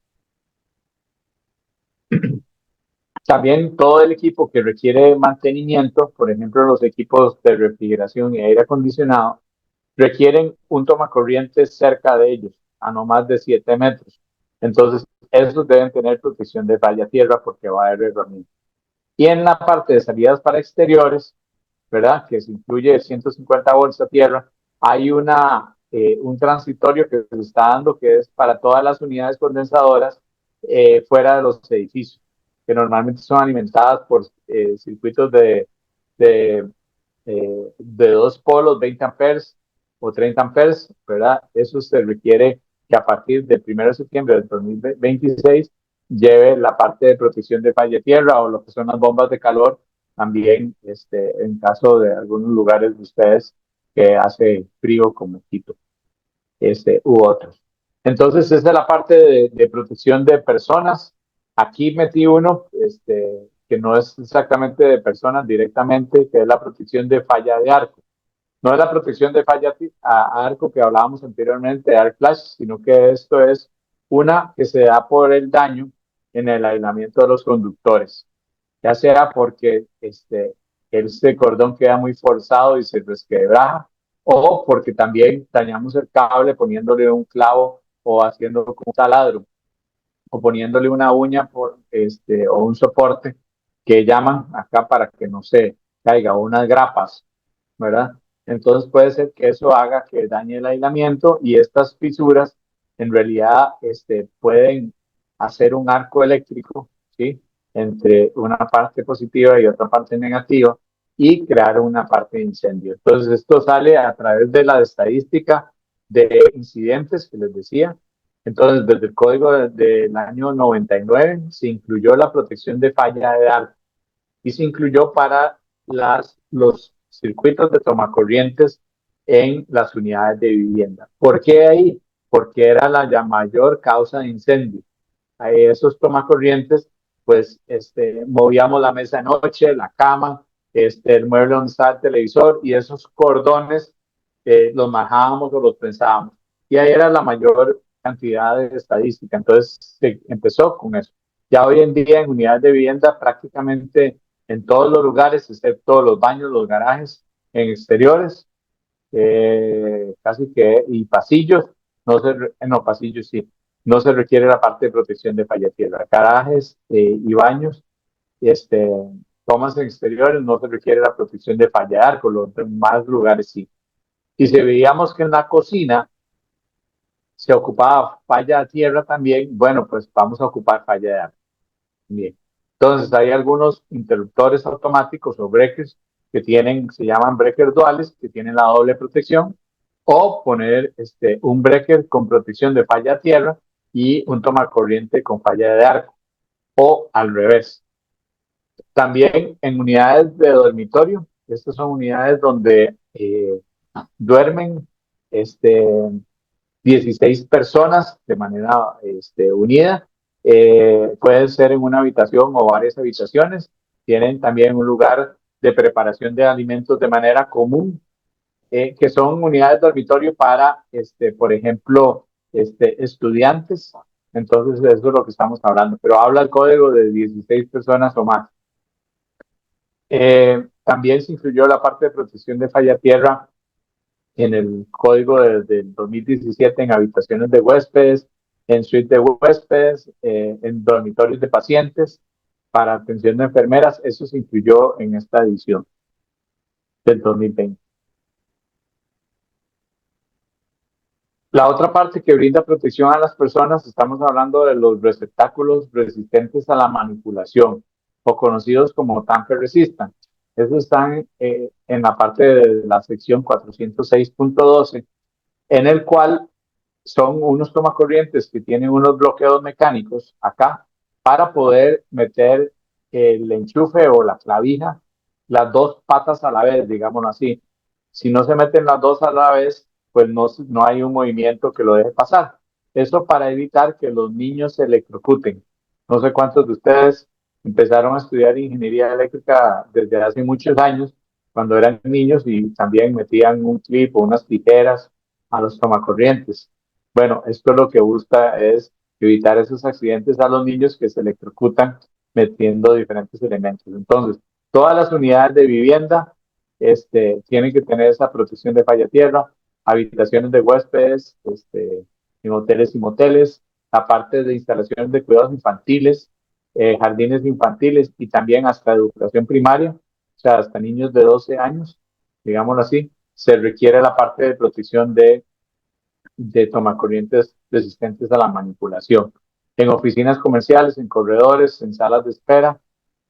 También todo el equipo que requiere mantenimiento, por ejemplo, los equipos de refrigeración y aire acondicionado, requieren un tomacorriente cerca de ellos, a no más de 7 metros. Entonces, esos deben tener protección de falla tierra porque va a haber herramientas. Y en la parte de salidas para exteriores, ¿verdad? Que se incluye 150 volts a tierra, hay un transitorio que se está dando que es para todas las unidades condensadoras fuera de los edificios, que normalmente son alimentadas por circuitos de 2 polos, 20 amperes o 30 amperes, ¿verdad? Eso se requiere que a partir del 1 de septiembre del 2026 lleve la parte de protección de falla tierra o lo que son las bombas de calor, también en caso de algunos lugares de ustedes que hace frío como Quito, u otros. Entonces, esa es la parte de protección de personas. Aquí metí uno, que no es exactamente de personas directamente, que es la protección de falla de arco. No es la protección de falla a arco que hablábamos anteriormente de arc flash, sino que esto es una que se da por el daño en el aislamiento de los conductores, ya sea porque este cordón queda muy forzado y se resquebraja, o porque también dañamos el cable poniéndole un clavo o haciendo como un taladro, o poniéndole una uña o un soporte que llaman acá para que no se caiga, o unas grapas, ¿verdad? Entonces puede ser que eso haga que dañe el aislamiento y estas fisuras en realidad pueden hacer un arco eléctrico, ¿sí? Entre una parte positiva y otra parte negativa y crear una parte de incendio. Entonces esto sale a través de la estadística de incidentes que les decía. Entonces desde el código del año 99 se incluyó la protección de falla de arco y se incluyó para los circuitos de tomacorrientes en las unidades de vivienda. ¿Por qué ahí? Porque era la mayor causa de incendio. A esos tomacorrientes, pues, movíamos la mesa de noche, la cama, el mueble donde estaba el televisor y esos cordones los majábamos o los pensábamos. Y ahí era la mayor cantidad de estadística. Entonces se empezó con eso. Ya hoy en día en unidades de vivienda prácticamente en todos los lugares, excepto los baños, los garajes, en exteriores, casi que, y pasillos, no, pasillos sí, no se requiere la parte de protección de falla tierra. Garajes y baños, tomas en exteriores, no se requiere la protección de falla de arco, los demás lugares sí. Y si veíamos que en la cocina se ocupaba falla de tierra también, bueno, pues vamos a ocupar falla de arco. Bien. Entonces hay algunos interruptores automáticos o breakers que se llaman breakers duales, que tienen la doble protección, o poner un breaker con protección de falla a tierra y un tomacorriente con falla de arco, o al revés. También en unidades de dormitorio, estas son unidades donde duermen 16 personas de manera unida. Puede ser en una habitación o varias habitaciones. Tienen también un lugar de preparación de alimentos de manera común, que son unidades de dormitorio para, por ejemplo, estudiantes. Entonces, eso es lo que estamos hablando. Pero habla el código de 16 personas o más. También se incluyó la parte de protección de falla tierra en el código del 2017 en habitaciones de huéspedes, en suites de huéspedes, en dormitorios de pacientes, para atención de enfermeras. Eso se incluyó en esta edición del 2020. La otra parte que brinda protección a las personas, estamos hablando de los receptáculos resistentes a la manipulación, o conocidos como tamper resistant. Esos están en la parte de la sección 406.12, en el cual son unos tomacorrientes que tienen unos bloqueos mecánicos acá para poder meter el enchufe o la clavija, las dos patas a la vez, digámoslo así. Si no se meten las dos a la vez, pues no hay un movimiento que lo deje pasar. Eso para evitar que los niños se electrocuten. No sé cuántos de ustedes empezaron a estudiar ingeniería eléctrica desde hace muchos años, cuando eran niños, y también metían un clip o unas tijeras a los tomacorrientes. Bueno, esto lo que busca es evitar esos accidentes a los niños que se electrocutan metiendo diferentes elementos. Entonces, todas las unidades de vivienda tienen que tener esa protección de falla tierra, habitaciones de huéspedes, en hoteles y moteles, aparte de instalaciones de cuidados infantiles, jardines infantiles y también hasta educación primaria, o sea, hasta niños de 12 años, digámoslo así, se requiere la parte de protección de tomacorrientes resistentes a la manipulación. En oficinas comerciales, en corredores, en salas de espera,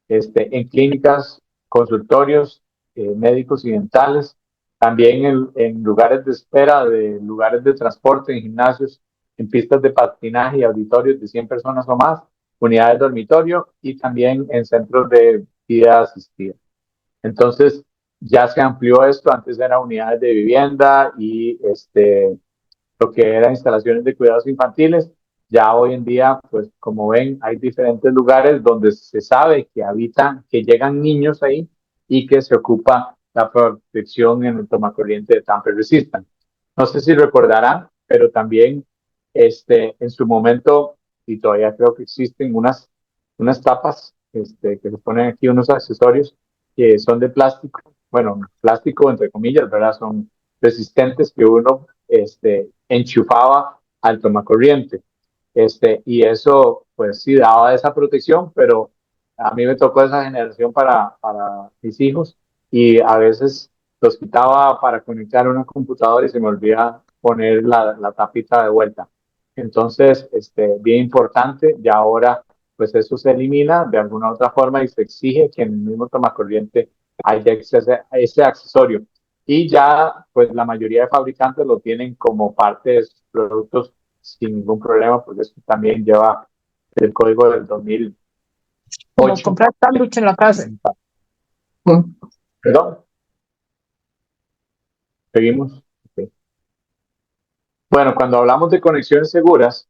en clínicas, consultorios médicos y dentales, también en lugares de espera, de lugares de transporte, en gimnasios, en pistas de patinaje y auditorios de 100 personas o más, unidades de dormitorio y también en centros de vida asistida. Entonces, ya se amplió esto, antes eran unidades de vivienda y lo que eran instalaciones de cuidados infantiles. Ya hoy en día, pues como ven, hay diferentes lugares donde se sabe que habitan, que llegan niños ahí y que se ocupa la protección en el tomacorriente de Tamper Resistant. No sé si recordarán, pero también en su momento, y todavía creo que existen unas tapas que se ponen aquí, unos accesorios que son de plástico, bueno, plástico entre comillas, ¿verdad? Son resistentes que uno enchufaba al tomacorriente. Y eso, pues sí, daba esa protección, pero a mí me tocó esa generación para mis hijos y a veces los quitaba para conectar una computadora y se me olvida poner la tapita de vuelta. Entonces, bien importante, ya ahora pues eso se elimina de alguna otra forma y se exige que en el mismo tomacorriente haya ese accesorio. Y ya, pues la mayoría de fabricantes lo tienen como parte de sus productos sin ningún problema, porque esto también lleva el código del 2008. Como comprar sándwich en la casa. Perdón. Seguimos. Okay. Bueno, cuando hablamos de conexiones seguras,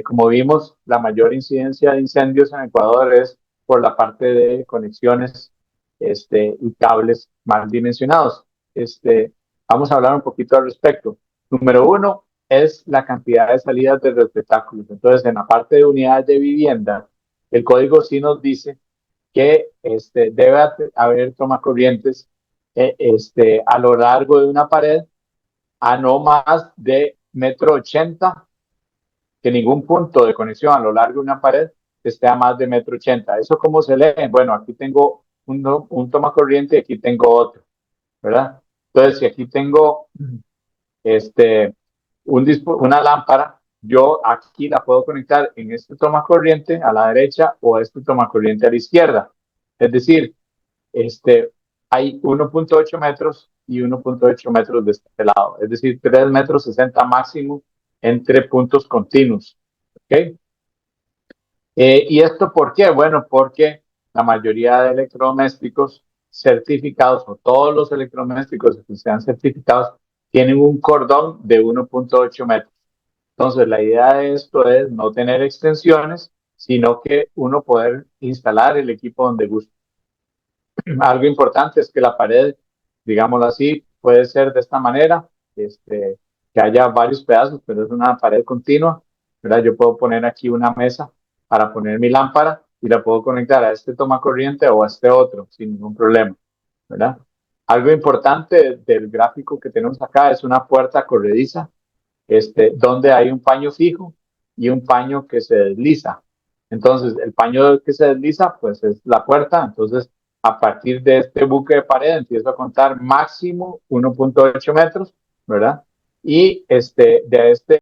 como vimos, la mayor incidencia de incendios en Ecuador es por la parte de conexiones y cables mal dimensionados. Vamos a hablar un poquito al respecto. Número uno es la cantidad de salidas de receptáculos. Entonces, en la parte de unidades de vivienda, el código sí nos dice que debe haber tomacorrientes a lo largo de una pared a no más de 1,80 m, que ningún punto de conexión a lo largo de una pared esté a más de 1,80 m. ¿Eso cómo se lee? Bueno, aquí tengo un tomacorriente y aquí tengo otro, ¿verdad? Entonces, si aquí tengo una lámpara, yo aquí la puedo conectar en este tomacorriente a la derecha o a este tomacorriente a la izquierda. Es decir, hay 1,8 metros y 1,8 metros de este lado, es decir, 3,60 metros máximo entre puntos continuos. ¿Okay? ¿Y esto por qué? Bueno, porque la mayoría de electrodomésticos certificados, o todos los electrodomésticos que sean certificados, tienen un cordón de 1,8 metros. Entonces, la idea de esto es no tener extensiones, sino que uno poder instalar el equipo donde guste. Algo importante es que la pared, digámoslo así, puede ser de esta manera, que haya varios pedazos, pero es una pared continua, ¿verdad? Yo puedo poner aquí una mesa para poner mi lámpara y la puedo conectar a este tomacorriente o a este otro sin ningún problema, ¿verdad? Algo importante del gráfico que tenemos acá es una puerta corrediza, donde hay un paño fijo y un paño que se desliza. Entonces, el paño que se desliza, pues es la puerta. Entonces, a partir de este buque de pared, empiezo a contar máximo 1,8 metros, ¿verdad? Y de este